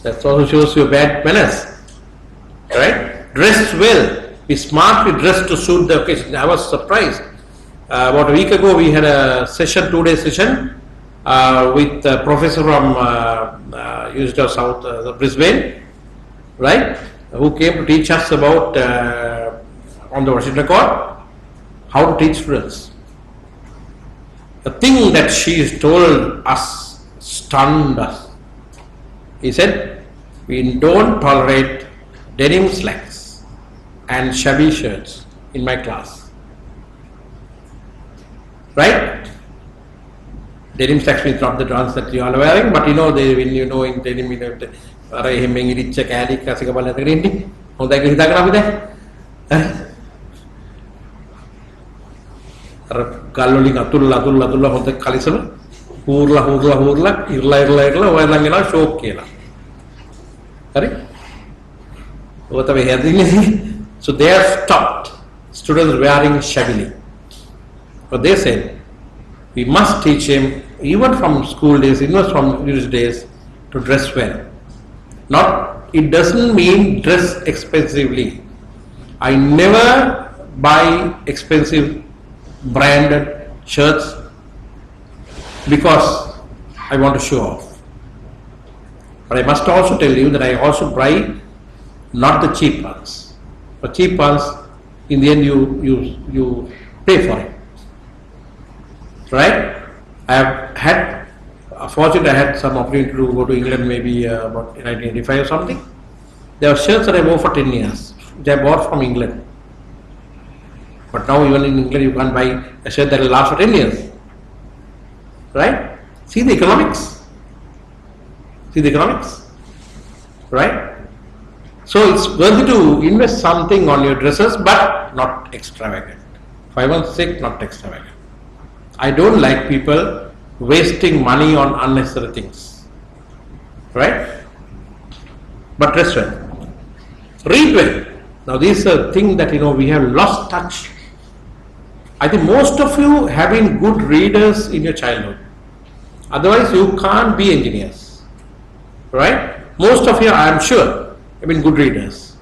That also shows you bad manners. Right? Dress well. Be smartly dressed to suit the occasion. I was surprised. About a week ago, we had a session, 2-day session, with a professor from University of South Brisbane, right? Who came to teach us about on the Washington Court how to teach students. The thing that she told us stunned us. He said, we don't tolerate denim slacks and shabby shirts in my class. Right? Denim slacks means not the ones that you are wearing, but you know, when you know in denim, you know, ගල්වලින් අතුල්ලා හොඳ කලිසම හූර්ලා ඉරලා ඔයලන් එනවා ෂෝක් කියලා. හරි? ඔය තමයි හැදින්නේ. So they have stopped students wearing shabbily. But they said we must teach him even from school days, even from university days, to dress well. Not, it doesn't mean dress expensively. I never buy expensive branded shirts because I want to show off. But I must also tell you that I also buy not the cheap ones. The cheap ones, in the end, you pay for it. Right? I have had, fortunately, I had some opportunity to go to England maybe about 1985 or something. There are shirts that I wore for 10 years, which I bought from England. But now even in England you can't buy a shirt that will last for 10 years. Right? See the economics. Right? So it's worthy to invest something on your dresses, but not extravagant. For one's sake, not extravagant. I don't like people wasting money on unnecessary things. Right? But dress well. Read well. Now this is a thing that we have lost touch. I think most of you have been good readers in your childhood. Otherwise you can't be engineers. Right? Most of you, I am sure, have been good readers.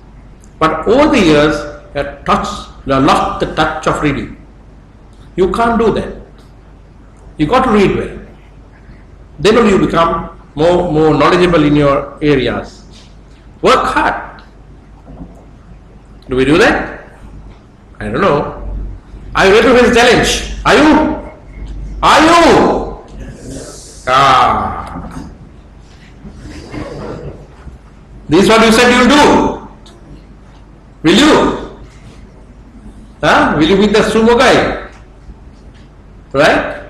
But over the years, you have lost the touch of reading. You can't do that. You got to read well. Then only you become more knowledgeable in your areas. Work hard. Do we do that? I don't know. Are you ready for this challenge? Are you? Are you? Ah. This is what you said you will do. Will you? Huh? Will you be the sumo guy? Right?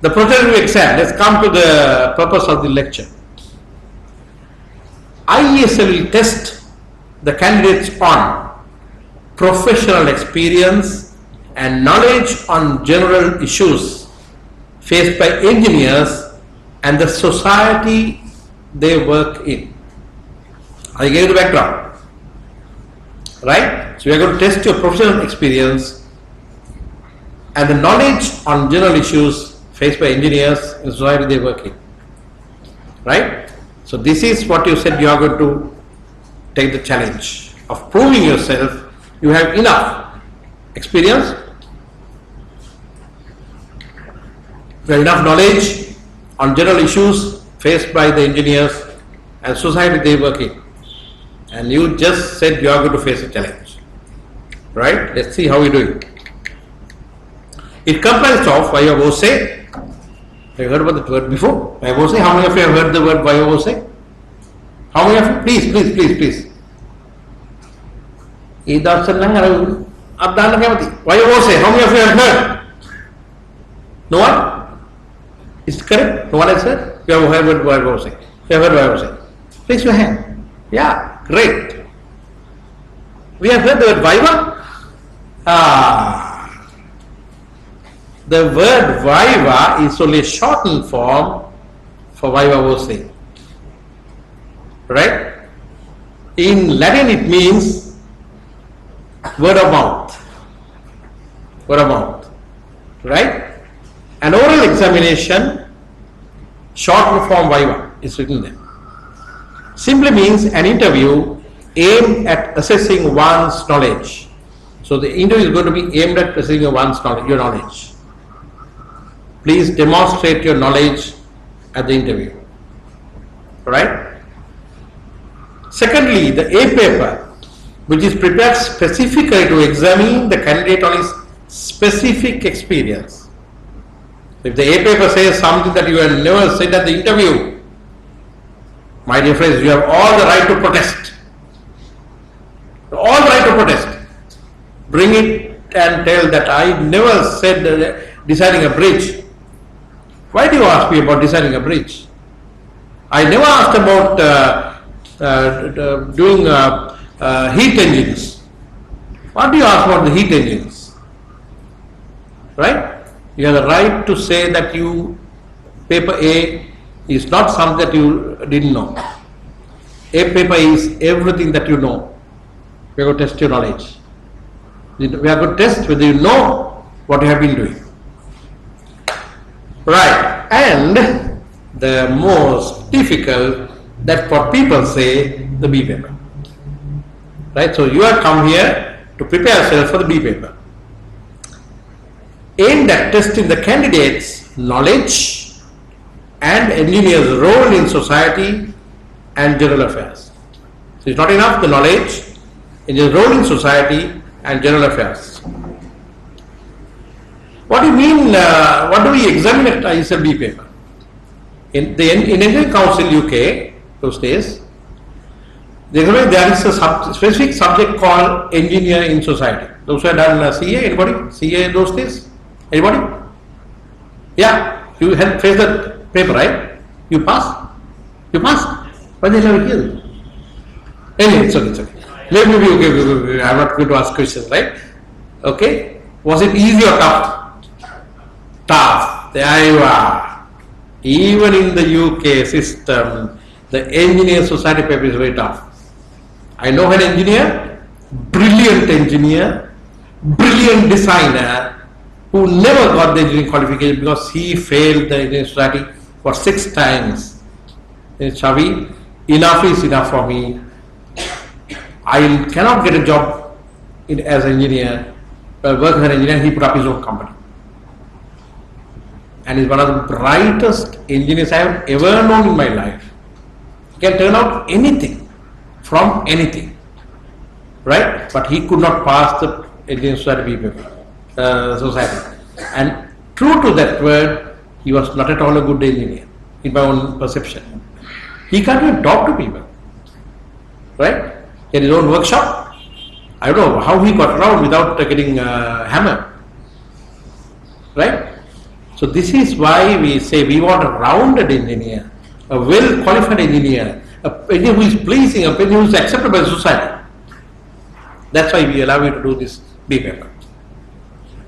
The process we accept. Let's come to the purpose of the lecture. IESL will test the candidates on professional experience and knowledge on general issues faced by engineers and the society they work in. I gave the background. Right? So we are going to test your professional experience and the knowledge on general issues faced by engineers in the society they work in. Right? So this is what you said you are going to take the challenge of proving yourself you have enough experience, you have enough knowledge on general issues faced by the engineers and society they work in. And you just said you are going to face a challenge. Right? Let's see how you do it. It comprises of Vayavose. Have you heard about that word before? Vayavose. How many of you have heard the word Vayavose? How many of you? Please. Vayavose. How many of you have heard? No one? Is it correct? No one has heard? You have heard Vayavose. You have heard Vayavose. Place your hand. Yeah, great. We have heard the word Viva. The word Viva is only a shortened form for Vayavose. Right? In Latin it means word of mouth. Word of mouth. Right? An oral examination, shortened form Viva is written there. Simply means an interview aimed at assessing one's knowledge. So the interview is going to be aimed at assessing one's knowledge, your knowledge. Please demonstrate your knowledge at the interview. Right? Secondly, the A paper, which is prepared specifically to examine the candidate on his specific experience. If the A paper says something that you have never said at the interview, my dear friends, you have all the right to protest. All the right to protest. Bring it and tell that I never said designing a bridge. Why do you ask me about designing a bridge? I never asked about doing heat engines. What do you ask about the heat engines? Right? You have the right to say that you paper A is not something that you didn't know. A paper is everything that you know. We are going to test your knowledge. We are going to test whether you know what you have been doing. Right. And the most difficult, that what people say, the B paper. Right. So you have come here to prepare yourself for the B paper. Aimed at testing the candidate's knowledge and engineer's role in society and general affairs. So it's not enough the knowledge, engineer's role in society and general affairs. What do you mean, what do we examine at IESL B paper? In Engineering Council UK, those days, there is a specific subject called Engineer in Society. Those who have done CA, anybody? CA those days? Anybody? Yeah, you have faced that paper, right? You pass? You pass? Why they never hear? Anyway, it's okay. Maybe okay. I'm not going to ask questions, right? Okay. Was it easy or tough? Tough. There you are. Even in the UK system, the engineer society paper is very tough. I know an engineer, brilliant designer, who never got the engineering qualification because he failed the engineering society for 6 times. Shavi, enough is enough for me. I cannot get a job as an engineer. Work as an engineer, he put up his own company. And he's one of the brightest engineers I have ever known in my life. He can turn out anything from anything, right? But he could not pass the engineering society paper. And true to that word, he was not at all a good engineer, in my own perception. He can't even talk to people. Right? He had his own workshop. I don't know how he got around without getting hammered. Right? So this is why we say we want a rounded engineer, a well qualified engineer, a engineer who is pleasing, a engineer who is acceptable by the society. That's why we allow you to do this B paper.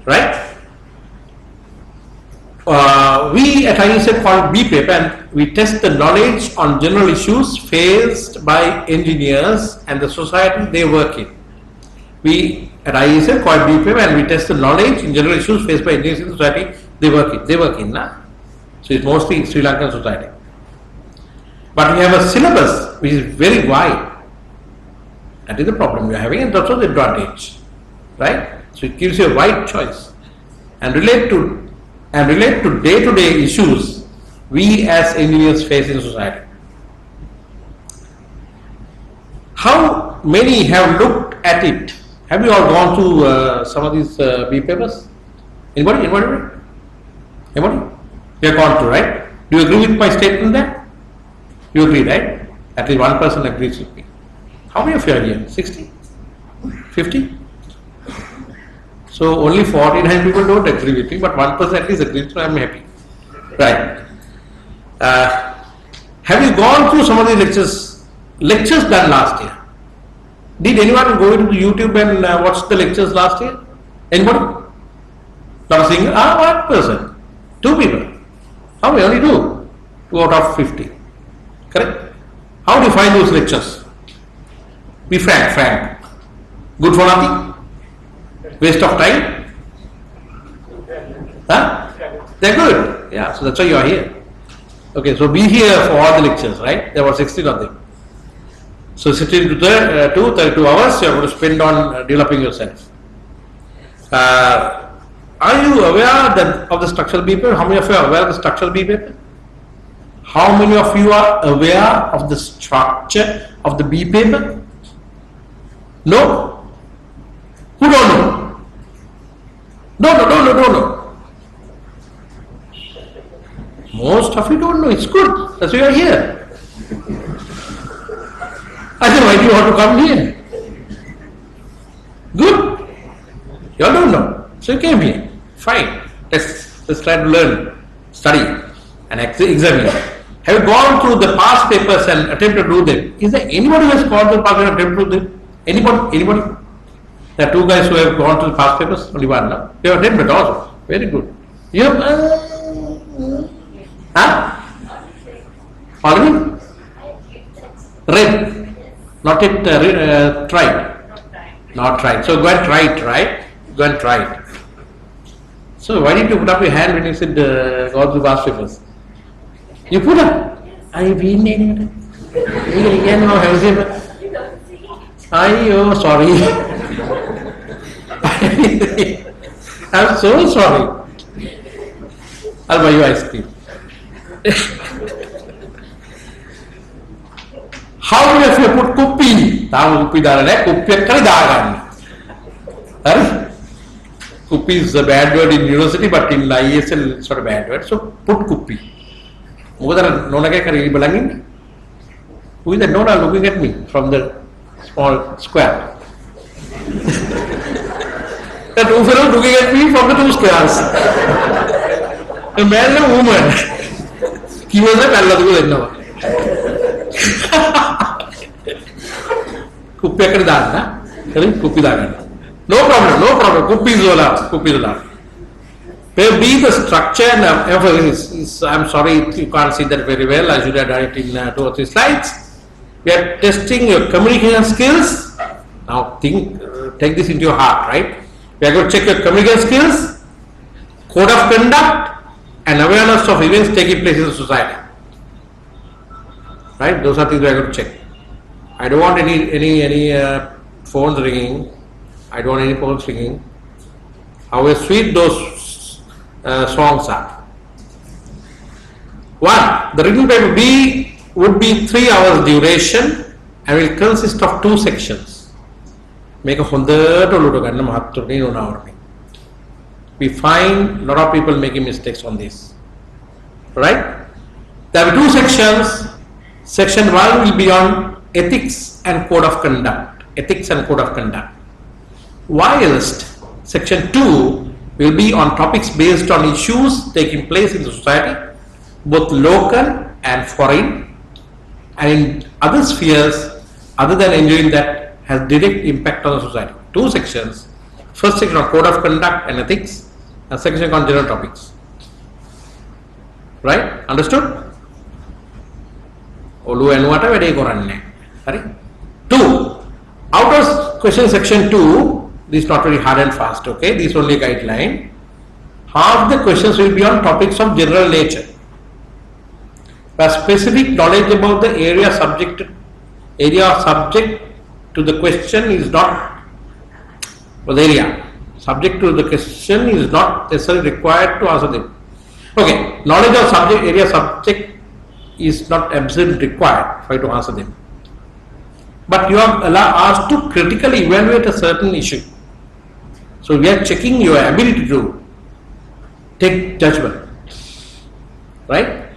Right? We at ISA call B paper, and we test the knowledge on general issues faced by engineers and the society they work in. We at ISA call B paper, and we test the knowledge in general issues faced by engineers in the society they work in. They work in, nah? So it's mostly Sri Lankan society. But we have a syllabus which is very wide. That is the problem you are having, and that's also the advantage, right? So it gives you a wide choice, and relate to day-to-day issues we as engineers face in society. How many have looked at it? Have you all gone through some of these B papers? Anybody? You have gone through, right? Do you agree with my statement there? You agree, right? At least one person agrees with me. How many of you are here? 60? 50? So only 49 people don't agree with me, but one person at least agrees, so I am happy. Right. Have you gone through some of the lectures done last year? Did anyone go into YouTube and watch the lectures last year? Anybody? Not a single? One person. 2 people. How many? Only 2. 2 out of 50. Correct? How do you find those lectures? Be frank. Good for nothing? Waste of time? Huh? They're good. Yeah, so that's why you are here. Okay, so be here for all the lectures, right? There were 16 of them. So 16 to 32 hours you are going to spend on developing yourself. Are you aware of the structural B paper? How many of you are aware of the structural B paper? How many of you are aware of the structure of the B paper? No? Who don't know? No. Most of you don't know. It's good. That's why you are here. I said, why do you want to come here? Good. You all don't know. So you came here. Fine. Let's try to learn, study, and examine. Have you gone through the past papers and attempted to do them? Is there anybody who has gone through the past papers and attempted to do them? Anybody? There are 2 guys who have gone through the past papers, only one now. You have attempted also. Very good. You have already read, not yet tried. Not tried. So go and try it, right? Go and try it. So why didn't you put up your hand when you said go through the past papers? You put up. I've been in it. Oh, sorry. I'm so sorry. I'll buy you ice cream. How many of you put kuppi? Kuppi Kuppi is a bad word in university, but in ISL it's not a bad word. So put kuppi. Who is that Nona looking at me from the small square? That 2 fellows looking at me from the 2 squares. A man and a woman. He was a man. No problem. Kuppi is allowed. Be the structure and emphasis. I'm sorry you can't see that very well. I should have done it in 2 or 3 slides. We are testing your communication skills. Now take this into your heart, right? We are going to check your communication skills, code of conduct, and awareness of events taking place in the society. Right? Those are things we are going to check. I don't want any phones ringing. I don't want any phones ringing. How sweet those songs are. 1. The written paper B would be 3 hours duration and will consist of 2 sections. Make a We we find a lot of people making mistakes on this. Right? There are two sections. Section 1 will be on ethics and code of conduct. Ethics and code of conduct. Whilst section 2 will be on topics based on issues taking place in the society, both local and foreign, and in other spheres other than enjoying that has direct impact on the society. Two sections. First section on code of conduct and ethics, and second section on general topics. Right? Understood? Two. Out of question section 2, this is not very hard and fast, okay? This is only a guideline. Half the questions will be on topics of general nature. But specific knowledge about the area of subject to the question is not, or the area subject to the question is not necessarily required to answer them. Okay, knowledge of subject is not absolutely required for you to answer them. But you are asked to critically evaluate a certain issue. So we are checking your ability to take judgment. Right?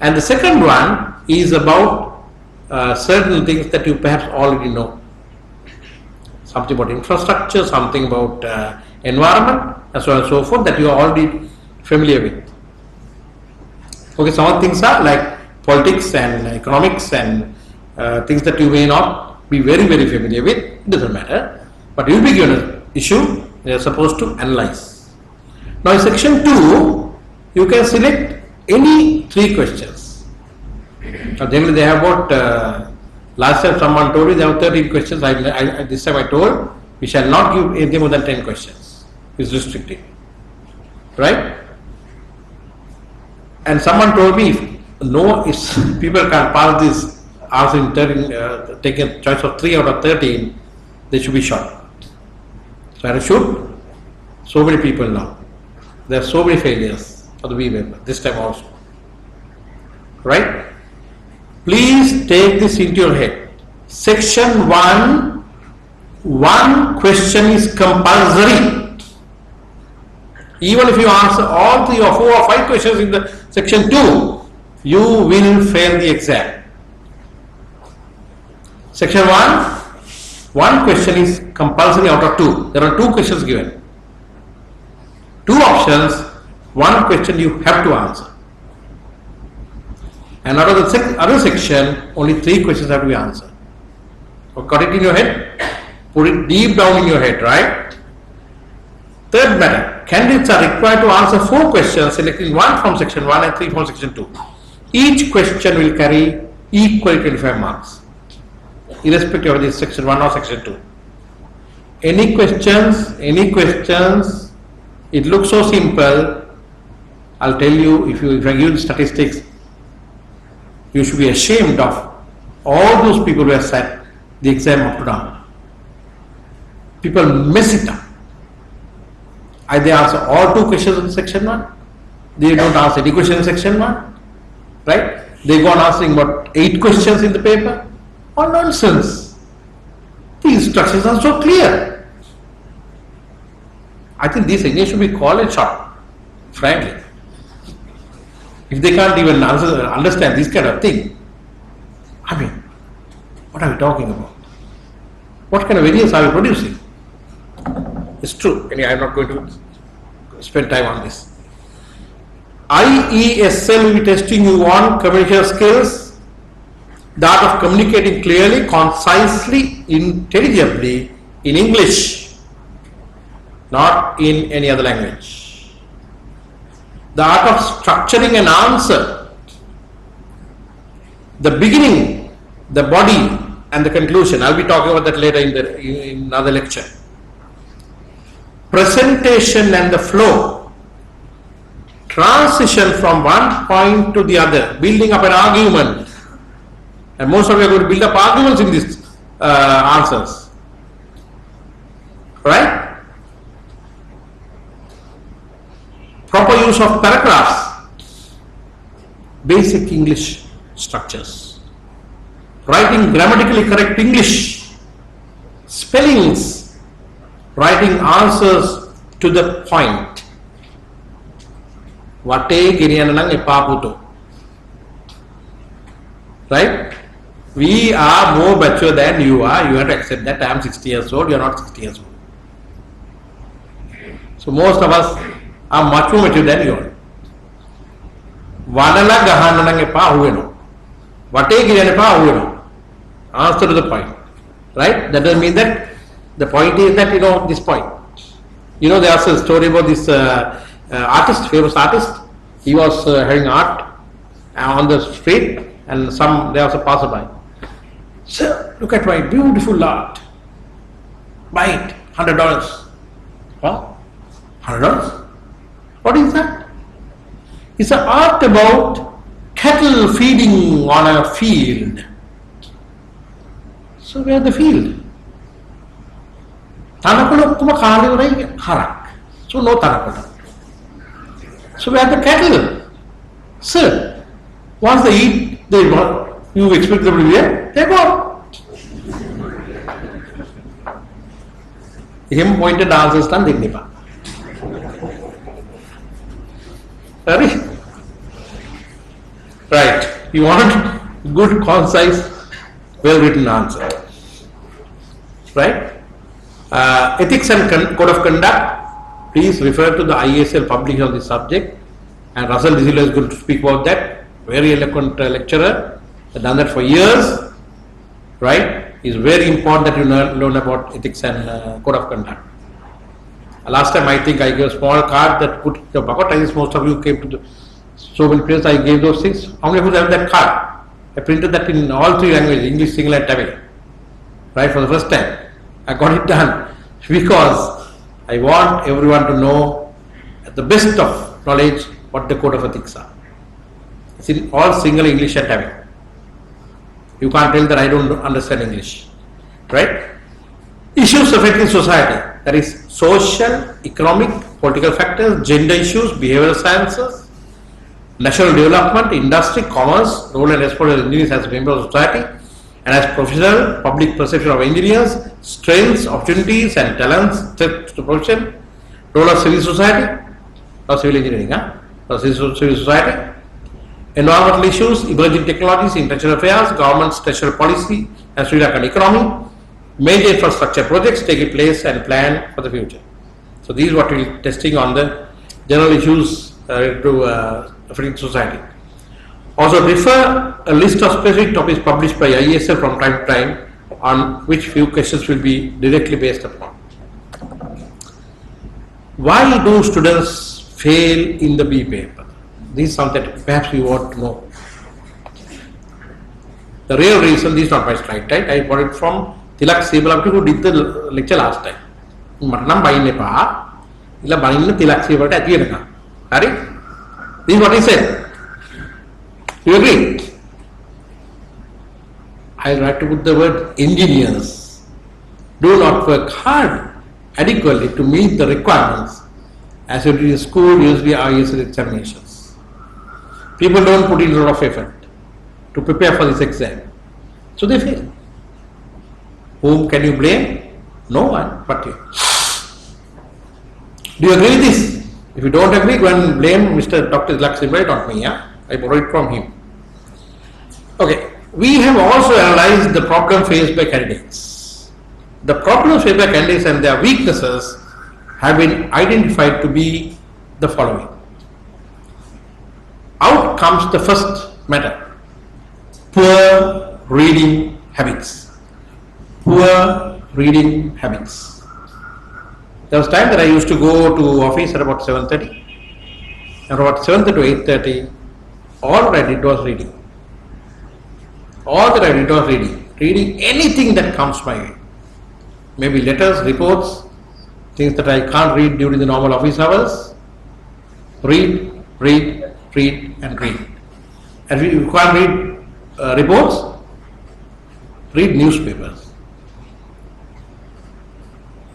And the second one is about certain things that you perhaps already know. Something about infrastructure, something about environment, and so on and so forth that you are already familiar with. Okay, some of the things are like politics and economics and things that you may not be very familiar with. It doesn't matter. But you will be given an issue you are supposed to analyze. Now in section 2, you can select any 3 questions. Now generally they have about, last time someone told me they have 13 questions. This time I told we shall not give anything more than 10 questions. It's restricted. Right? And someone told me if people can't pass this answer take a choice of 3 out of 13, they should be shot. So I shoot so many people now. There are so many failures for the B paper this time also. Right? Please take this into your head. Section 1, one question is compulsory. Even if you answer all 3 or 4 or 5 questions in the section 2, you will fail the exam. Section 1, one question is compulsory out of 2. There are 2 questions given. 2 options, 1 question you have to answer. And out of the other section, only 3 questions have to be answered. So got it in your head? Put it deep down in your head, right? Third matter, candidates are required to answer 4 questions, selecting 1 from section 1 and 3 from section 2. Each question will carry equally 25 marks, irrespective of this section 1 or section 2. Any questions, it looks so simple. I'll tell you, if I give you statistics, you should be ashamed of all those people who have sat the exam up to down. People mess it up. Either they answer all 2 questions in section 1, they don't answer any question in section 1, right? They go on answering about 8 questions in the paper. All nonsense. The instructions are so clear. I think these exams should be called and shot, frankly. If they can't even understand this kind of thing, I mean, what are we talking about? What kind of videos are we producing? It's true. Anyway, I'm not going to spend time on this. IESL will be testing you on communication skills, the art of communicating clearly, concisely, intelligibly in English, not in any other language. The art of structuring an answer, the beginning, the body and the conclusion. I'll be talking about that later in another lecture. Presentation and the flow, transition from one point to the other, building up an argument. And most of you are going to build up arguments in these answers. Right? Proper use of paragraphs, basic English structures, writing grammatically correct English, spellings, writing answers to the point, Vate Kirianang Epaputo. Right? We are more mature than you are. You have to accept that I am 60 years old, you are not 60 years old. So most of us are much more mature than you are. Vanala Gahanang Epa Hueno. Vate Kirian Epa Hueno. Answer to the point. Right? That doesn't mean that the point is that this point. There's a story about this artist, famous artist. He was having art on the street, and there was a passerby. Sir, look at my beautiful art. Buy it, $100. What? $100? What is that? It's an art about cattle feeding on a field. So where the field? Tanakula kuma kali harak. So no tanakula. So where the cattle? Sir, once they eat, you expect them to be there? They go. Him pointed answers and dignified. Sorry? Right. You want good, concise, well written answer. Right? Ethics and Code of Conduct. Please refer to the ISL publication on this subject. And Russell Dizilo is going to speak about that. Very eloquent lecturer. Has done that for years. Right? It's very important that you learn about ethics and Code of Conduct. Last time I think I gave a small card that put the bucket. I guess most of you came to so many places. I gave those things. How many of you have that card? I printed that in all three languages, English, Sinhala and Tamil. Right, for the first time. I got it done because I want everyone to know at the best of knowledge what the code of ethics are. It's in all Sinhala, English and Tamil. You can't tell that I don't understand English. Right? Issues affecting society. That is social, economic, political factors, gender issues, behavioral sciences, national development, industry, commerce, role and responsibility of engineers as members of society, and as professional, public perception of engineers, strengths, opportunities and talents, threats to profession, role of civil society, or civil engineering, or civil society, environmental issues, emerging technologies, international affairs, government's tertiary policy and Sri Lankan economy, major infrastructure projects taking place and plan for the future. So these are what we are testing on the general issues to affecting society. Also refer a list of specific topics published by ISL from time to time on which few questions will be directly based upon. Why do students fail in the B paper? This is something that perhaps you want to know. The real reason, this is not my slide, right? I bought it from Tilak Sibalabdi who did the lecture last time. Matnam Baine Pa, Ila Bain Tilak Sibalabdi at the end. This is what he said. You agree? I like to put the word engineers do not work hard adequately to meet the requirements as you do in school, usually ISL examinations. People don't put in a lot of effort to prepare for this exam. So they fail. Whom can you blame? No one but you. Do you agree with this? If you don't agree, go and blame Mr. Dr. Lakshmi, not me. I borrowed it from him. Okay. We have also analyzed the problem faced by candidates. The problems faced by candidates and their weaknesses have been identified to be the following. Out comes the first matter. Poor reading habits. Poor reading habits. There was time that I used to go to office at about 7:30. And about 7:30 to 8:30, all that I did was reading. All that I did was reading. Reading anything that comes my way. Maybe letters, reports, things that I can't read during the normal office hours. Read, read, read and read. And if you can't read reports, read newspapers.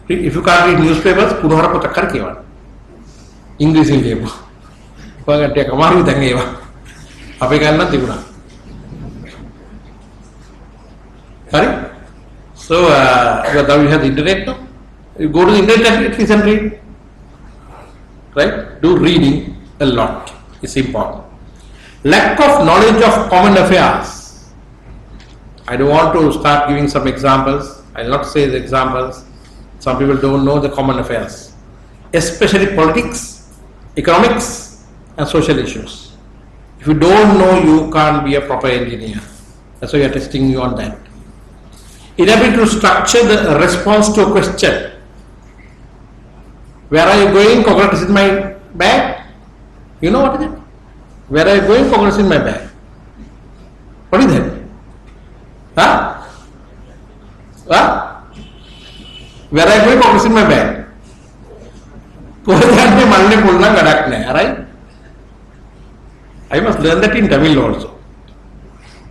If you can't read newspapers, punohara ko takkar kewan. English il kewa. Pagante kamari tangewa. Ape kanna tibuna. Sorry? So now you have the internet now. You go to the internet at least and read. Right? Do reading a lot. is important. Lack of knowledge of common affairs. I don't want to start giving some examples. I will not say the examples. Some people don't know the common affairs, especially politics, economics, and social issues. If you don't know, you can't be a proper engineer. That's why we are testing you on that. Inability to structure the response to a question. Where are you going? Coconut is in my bag. You know what is it? Where are you going? Coconut is in my bag. What is that? Huh? Huh? Where are you going? Coconut is in my bag. Right? I must learn that in Tamil also.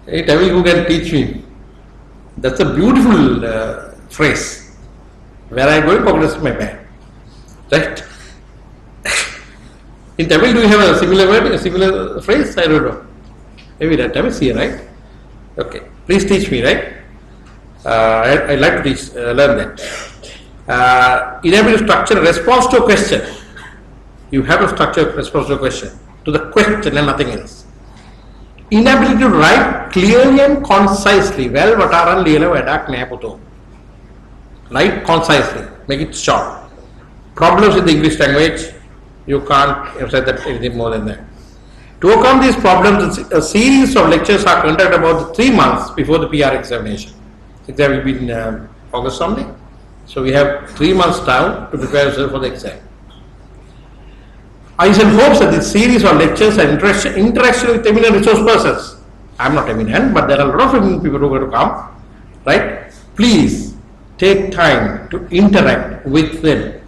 Hey, Tamil, who can teach me? That's a beautiful phrase. Where are you going? Coconut is in my bag. Right? In Tamil, do you have a similar word, a similar phrase? I don't know. Maybe that Tamil is here, right? Okay. Please teach me, right? I'd like to teach, learn that. Inability to structure a response to a question. You have to structure a response to a question. To the question and nothing else. Inability to write clearly and concisely. Well, vataran lila vadak naputo. Write concisely. Make it short. Problems with the English language, you can't emphasize that anything more than that. To overcome these problems, a series of lectures are conducted about 3 months before the PR examination. Exam will be in August only. So we have 3 months time to prepare yourself for the exam. I shall hope that this series of lectures and interaction with eminent resource persons. I am not eminent, but there are a lot of eminent people who are going to come. Right? Please take time to interact with them.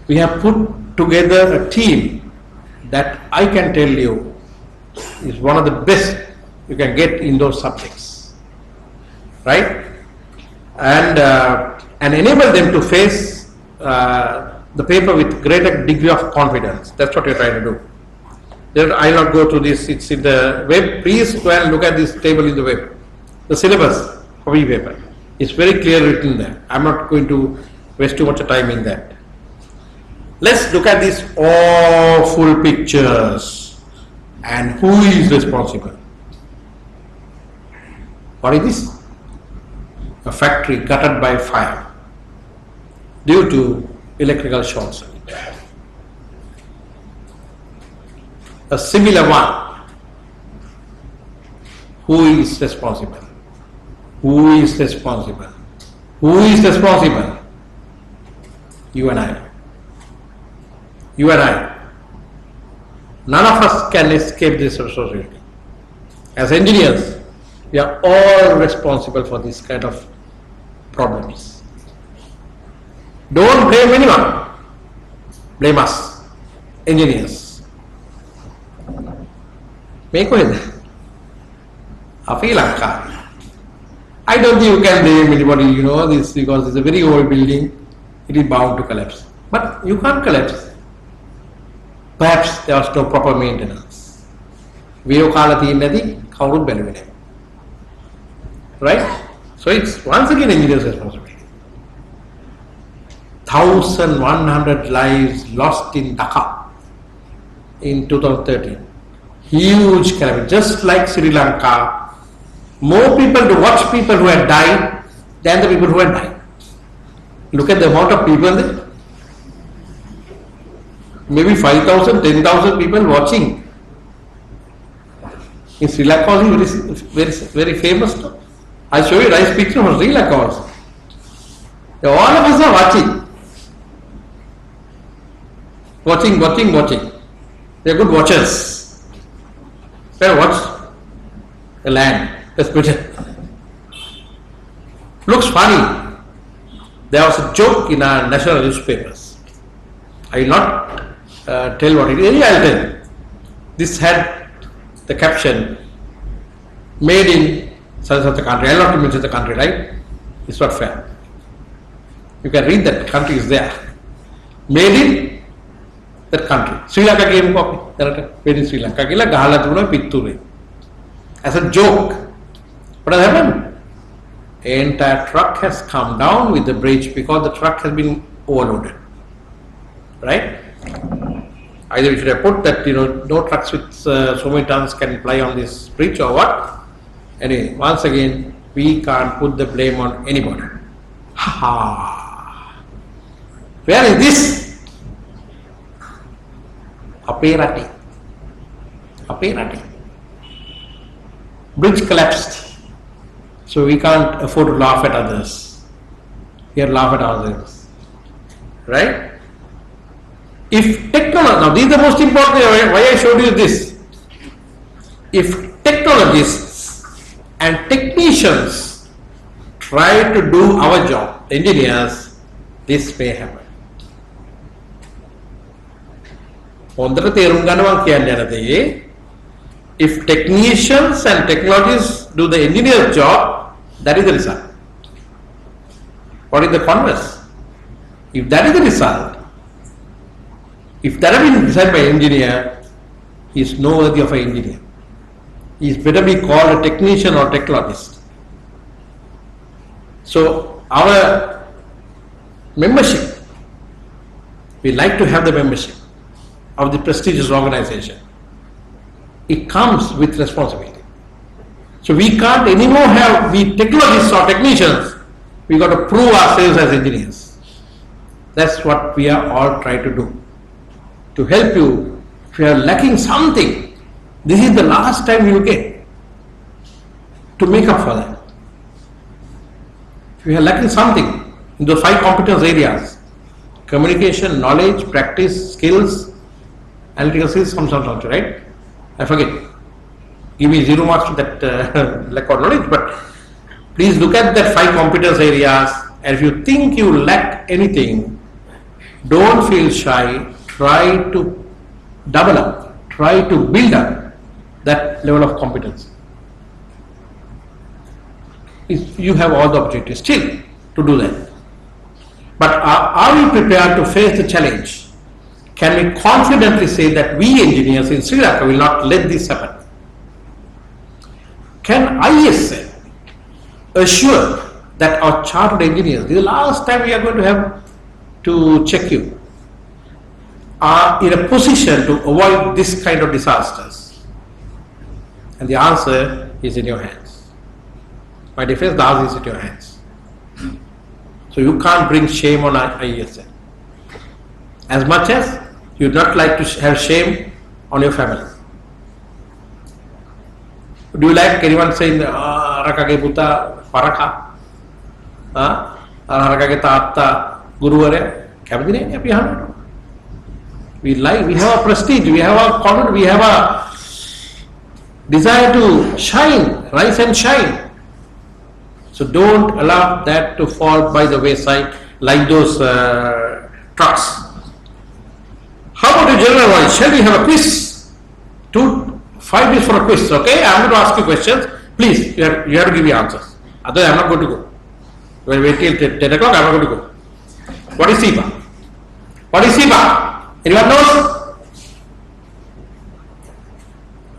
We have put together a team that I can tell you is one of the best you can get in those subjects, right? And enable them to face the paper with greater degree of confidence. That's what we're trying to do. I will not go to this, it's in the web. Please go and look at this table in the web. The syllabus for e-paper is very clearly written there. I'm not going to waste too much time in that. Let's look at these awful pictures and who is responsible. What is this? A factory gutted by fire due to electrical short circuit. A similar one. Who is responsible? Who is responsible? Who is responsible? You and I. You and I. None of us can escape this responsibility. As engineers, we are all responsible for this kind of problems. Don't blame anyone. Blame us, engineers. Make way. Lanka. I don't think you can blame anybody, this because it's a very old building. It is bound to collapse. But you can't collapse. Perhaps there was no proper maintenance. Right? So it's once again engineer's responsibility. 1,100 lives lost in Dhaka in 2013. Huge calamity. Just like Sri Lanka, more people to watch people who had died than the people who had died. Look at the amount of people there. Maybe 5,000, 10,000 people watching. In Sri Lanka is very famous. I'll show you a nice picture from Sri Lanka also. All of us are watching. Watching. They are good watchers. They watch the land. That's better. Looks funny. There was a joke in our national newspapers. I will not tell what it is. I'll tell you. This had the caption, made in such a country. I'll not mention the country, right? It's not fair. You can read that country is there. Made in that country. Sri Lanka came copy. Made in Sri Lanka. As a joke. What has happened? The entire truck has come down with the bridge because the truck has been overloaded. Right? Either we should have put that, no trucks with so many tons can ply on this bridge or what. Anyway, once again, we can't put the blame on anybody. Ha ha! Where is this? Apparati. Bridge collapsed. So we can't afford to laugh at others. We have to laugh at ourselves. Right? If technology, now this is the most important thing, why I showed you this. If technologists and technicians try to do our job, engineers, this may happen. If technicians and technologists do the engineer's job, that is the result. What is the converse? If that is the result, if that has been designed by an engineer, he is no worthy of an engineer. He is better be called a technician or technologist. So our membership, we like to have the membership of the prestigious organization. It comes with responsibility. So we can't anymore be technologists or technicians. We got to prove ourselves as engineers. That's what we are all trying to do. To help you, if you are lacking something, this is the last time you will get to make up for that. If you are lacking something in those 5 competence areas, communication, knowledge, practice, skills, analytical skills, something, right? I forget. Give me 0 marks to that lack of knowledge, but please look at that 5 competence areas, and if you think you lack anything, don't feel shy. Try to double up, try to build up that level of competence. If you have all the opportunities still to do that. But are we prepared to face the challenge? Can we confidently say that we engineers in Sri Lanka will not let this happen? Can ISL assure that our chartered engineers, this is the last time we are going to have to check you, are in a position to avoid this kind of disasters? And the answer is in your hands. My dear friends, the answer is in your hands. So you can't bring shame on ISL. As much as you would not like to have shame on your family. Do you like anyone saying, Rakage Buddha Paraka? Rakage Tata Guruvare? We have a prestige, we have a confidence, we have a desire to shine, rise and shine. So don't allow that to fall by the wayside like those trucks. How about the general one? Shall we have a quiz? 5 minutes for a quiz, okay? I am going to ask you questions. Please, you have to give me answers. Otherwise, I am not going to go. When we wait till 10 o'clock, I am not going to go. What is SIPA? What is SIPA? Anyone knows?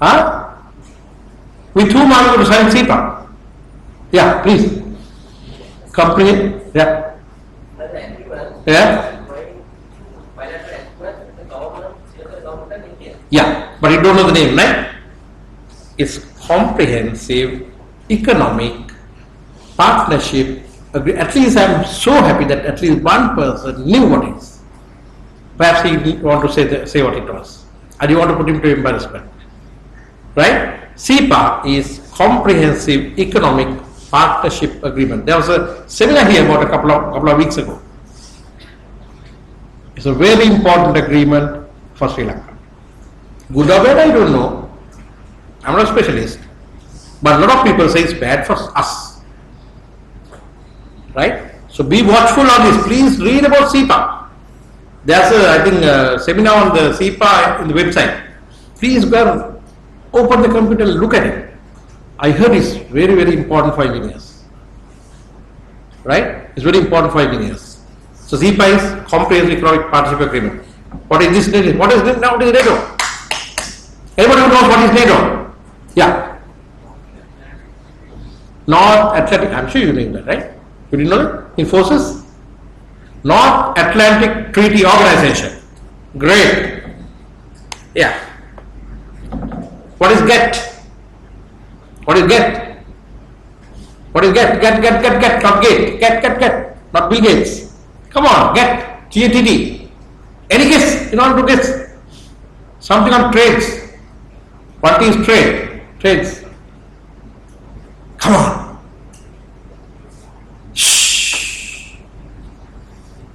Huh? With whom are you going to sign SIPA? Yeah, please. Company? Yeah. Yeah? Yeah, but you don't know the name, right? It's comprehensive economic partnership. At least I'm so happy that at least one person knew what it is. Perhaps he didn't want to say what it was. And you want to put him to embarrassment. Right? SIPA is Comprehensive Economic Partnership Agreement. There was a seminar here about a couple of weeks ago. It's a very important agreement for Sri Lanka. Good or bad, I don't know. I'm not a specialist. But a lot of people say it's bad for us. Right? So be watchful on this. Please read about SIPA. There's a seminar on the SIPA in the website. Please go open the computer and look at it. I heard it's very, very important for engineers. Right? It's very important for engineers. So SIPA is Comprehensive Economic Partnership Agreement. What is this? What is this? Now it is NATO. Anybody who knows what is NATO? Yeah. North Atlantic. I'm sure you know that, right? You didn't know that? In forces? North Atlantic Treaty Organization. Great. Yeah. What is get? What is get? What is get? Get, not gate. Get, not Bill Gates. Come on, get. GATT. Any guess? You want to guess? Something on trades. What is trade? Trades. Come on. Shh.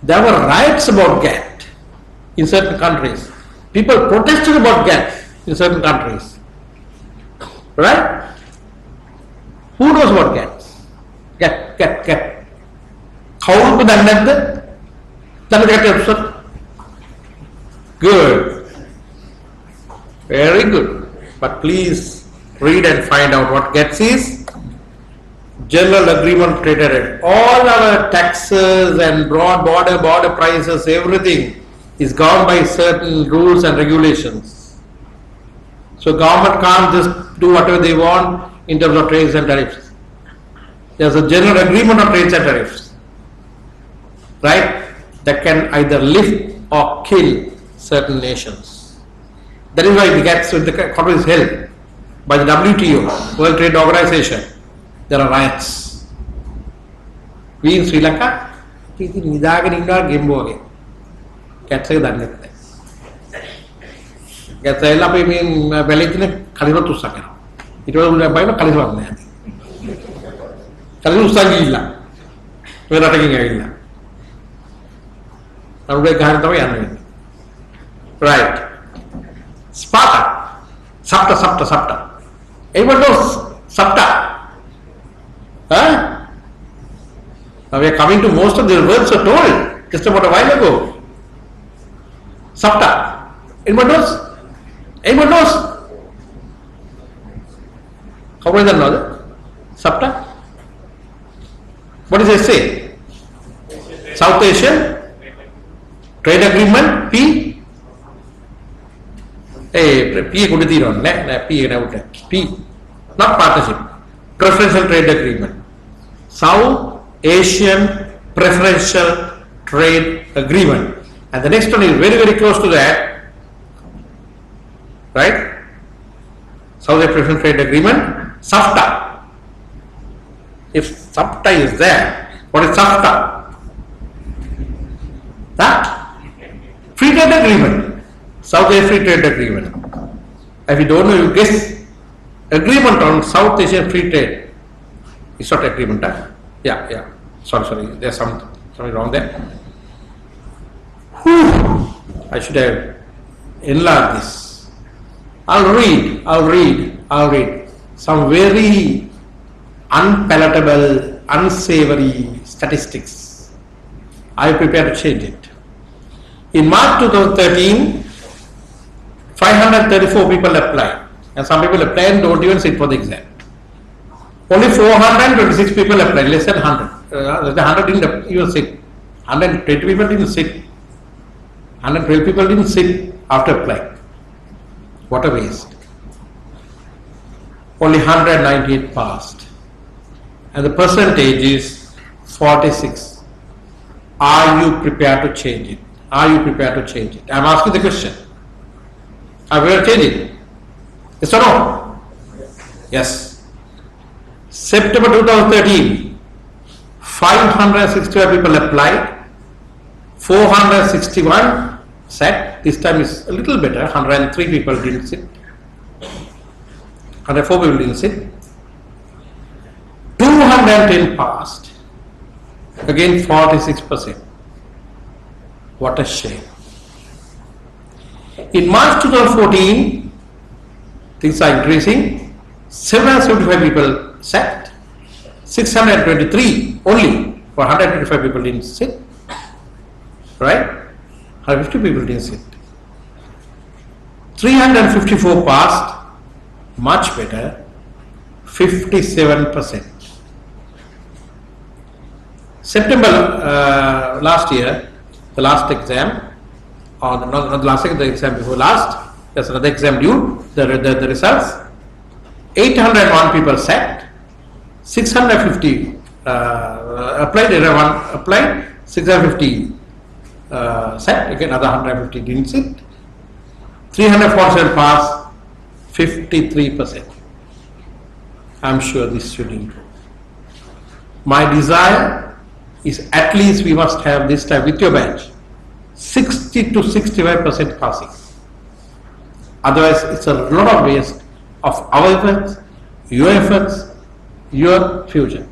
There were riots about GATT in certain countries. People protested about GATT in certain countries. Right? Who knows what GATT? Get. How to the Good. Very good. But please read and find out what GATT is. General Agreement Trade Area. All our taxes and border prices, everything is governed by certain rules and regulations. So government can't just do whatever they want in terms of trades and tariffs. There's a general agreement on trades and tariffs, right? That can either lift or kill certain nations. That is why the conference is held by the WTO, World Trade Organization. There are riots. We in Sri Lanka, cats say that. Cats say, "La, we mean, Belgian, Kalino to Sakara." It was by no Kalino. Kalino Sagila. We are not taking a right. Sparta. Sapta. Anyone knows Sapta? Huh? Now we are coming to most of the words are told just about a while ago. Sapta. Anyone knows? Anyone knows? How many know that? Sapta? What does it say? South Asian Trade Agreement, P. P could be on P, not partnership. Preferential Trade Agreement. South Asian Preferential Trade Agreement. And the next one is very, very close to that. Right? South Asian Preferential Trade Agreement, SAFTA. If SAFTA is there, what is SAFTA? That? Free Trade Agreement. South Asian Free Trade Agreement. If you don't know, you guess. Agreement on South Asian Free Trade. It's not agreement, huh? Yeah. Sorry. There's something wrong there. Whew. I should have enlarged this. I'll read some very unpalatable, unsavory statistics. I prepare to change it. In March 2013, 534 people applied. And some people apply and don't even sit for the exam. Only 426 people applied, less than 100. 100 didn't even sit. 120 people didn't sit. 112 people didn't sit after applying. What a waste. Only 198 passed. And the percentage is 46. Are you prepared to change it? Are you prepared to change it? I am asking the question. Are we going to change it? Yes or no? Yes. September 2013, 565 people applied, 461 sat. This time is a little better. 103 people didn't sit. 104 people didn't sit. 210 passed. Again 46%. What a shame. In March 2014, things are increasing. 775 people sat. 623 only. For 125 people didn't sit. Right? 150 people didn't sit. 354 passed. Much better. 57%. September last year, the last exam, or not the last exam, the exam before last, there's another exam due, the results. 801 people sat, 650 applied, 650 sat, again another 150 didn't sit. 347 pass, 53%. I'm sure this should improve. My desire is at least we must have this time with your batch 60 to 65% passing. Otherwise, it's a lot of waste of our efforts, your future.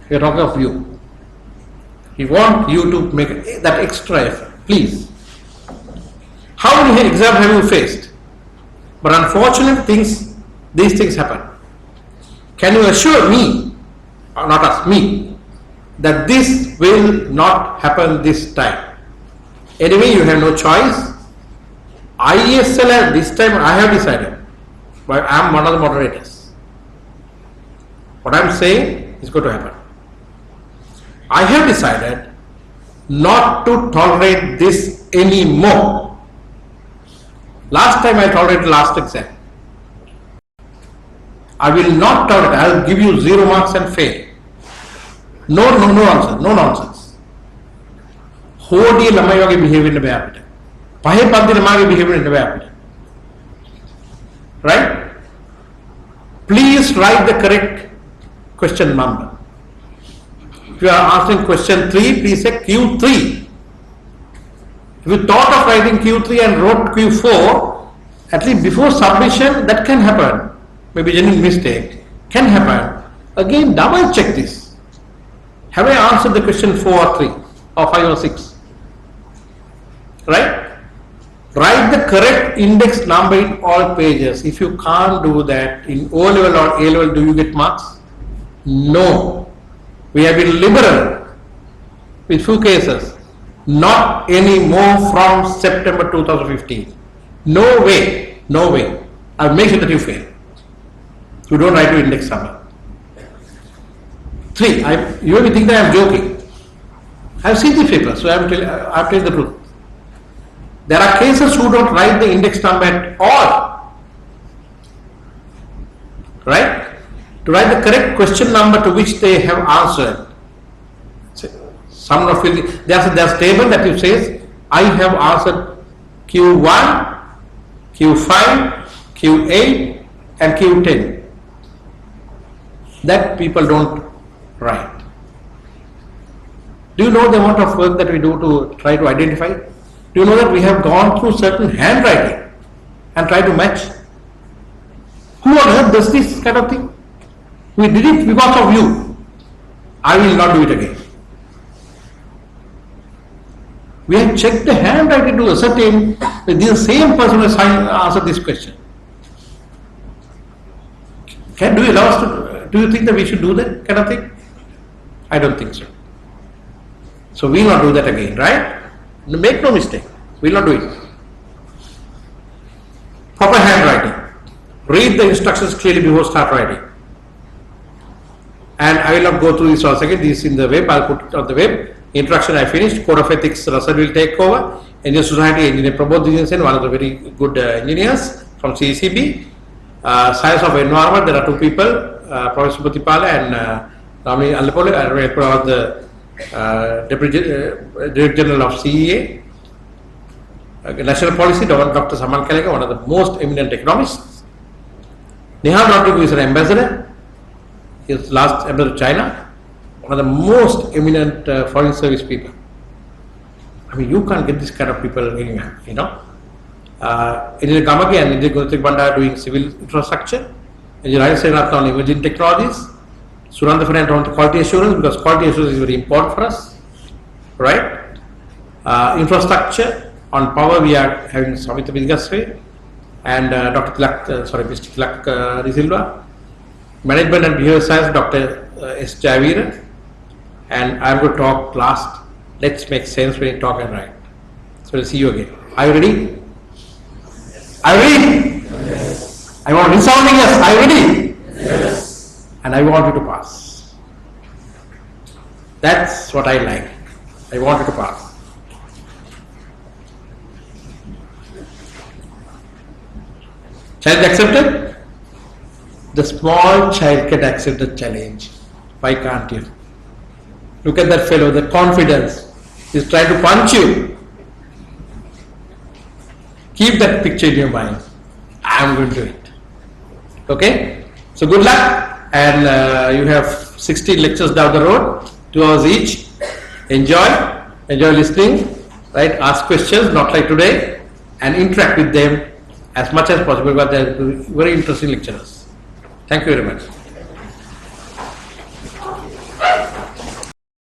We are talking of you. We want you to make that extra effort, please. How many exams have you faced? But unfortunately, these things happen. Can you assure me, or not us, me, that this will not happen this time? Anyway, you have no choice. IESL this time I have decided, but I am one of the moderators. What I am saying is going to happen. I have decided not to tolerate this anymore. Last time I tolerated last exam. I will not tolerate. I will give you 0 marks and fail. No nonsense. Hodi lamai behave in the way. Pahe pandi lamai behave in the way. Right? Please write the correct question number. If you are asking question 3, please say Q3. If you thought of writing Q3 and wrote Q4, at least before submission, that can happen. Maybe genuine mistake can happen. Again, double check this. Have I answered the question 4 or 3 or 5 or 6? Right? Write the correct index number in all pages. If you can't do that in O level or A level, do you get marks? No. We have been liberal with few cases. Not anymore from September 2015. No way. I'll make sure that you fail. You don't write your index number. 3. You may think that I am joking. I have seen the paper, so I am telling the truth. There are cases who don't write the index number at all. Right? To write the correct question number to which they have answered. There's a table that you says, I have answered Q1, Q5, Q8 and Q10. That people don't write. Do you know the amount of work that we do to try to identify? Do you know that we have gone through certain handwriting and try to match? Who on earth does this kind of thing? We did it because of you. I will not do it again. We have checked the handwriting to ascertain that the same person has answered this question. Do you allow us to? Do you think that we should do that kind of thing? I don't think so. So we will not do that again, right? Make no mistake. We will not do it. Proper handwriting. Read the instructions clearly before start writing. And I will not go through this once again. This is in the web. I'll put it on the web. Introduction I finished. Code of Ethics, Russell will take over. Engineer Society, Engineer Prabodh Dijansen, one of the very good engineers from CECB. Science of Environment, there are 2 people, Professor Butipala and Ramani Allapole. I will the Deputy Director General of CEA. National Policy, Dr. Saman Kalega, one of the most eminent economists. Nihal Rodrigo is an ambassador. He is last ambassador to China. One of the most eminent foreign service people. I mean, you can't get this kind of people anywhere, you know. Engineer Gamagi and Engineer Gunathik Banda are doing civil infrastructure. Engineer Shavindranath on emerging technologies. Shavindranath Fernando on quality assurance, because quality assurance is very important for us, right? Infrastructure on power, we are having Samita Vidgasre and Dr. Tilak, Mr. Tilak Risilva. Management and Behavior Science, Dr. S. Javir. And I am going to talk last. Let's make sense when you talk and write. So we'll see you again. Are you ready? Yes. Are you ready? Yes. I want resounding yes. Are you ready? Yes. And I want you to pass. That's what I like. I want you to pass. Challenge accepted? The small child can accept the challenge. Why can't you? Look at that fellow, the confidence. He's trying to punch you. Keep that picture in your mind. I am going to do it. Okay? So good luck, and you have 16 lectures down the road, 2 hours each. Enjoy listening, right? Ask questions, not like today, and interact with them as much as possible, but they are very interesting lecturers. Thank you very much.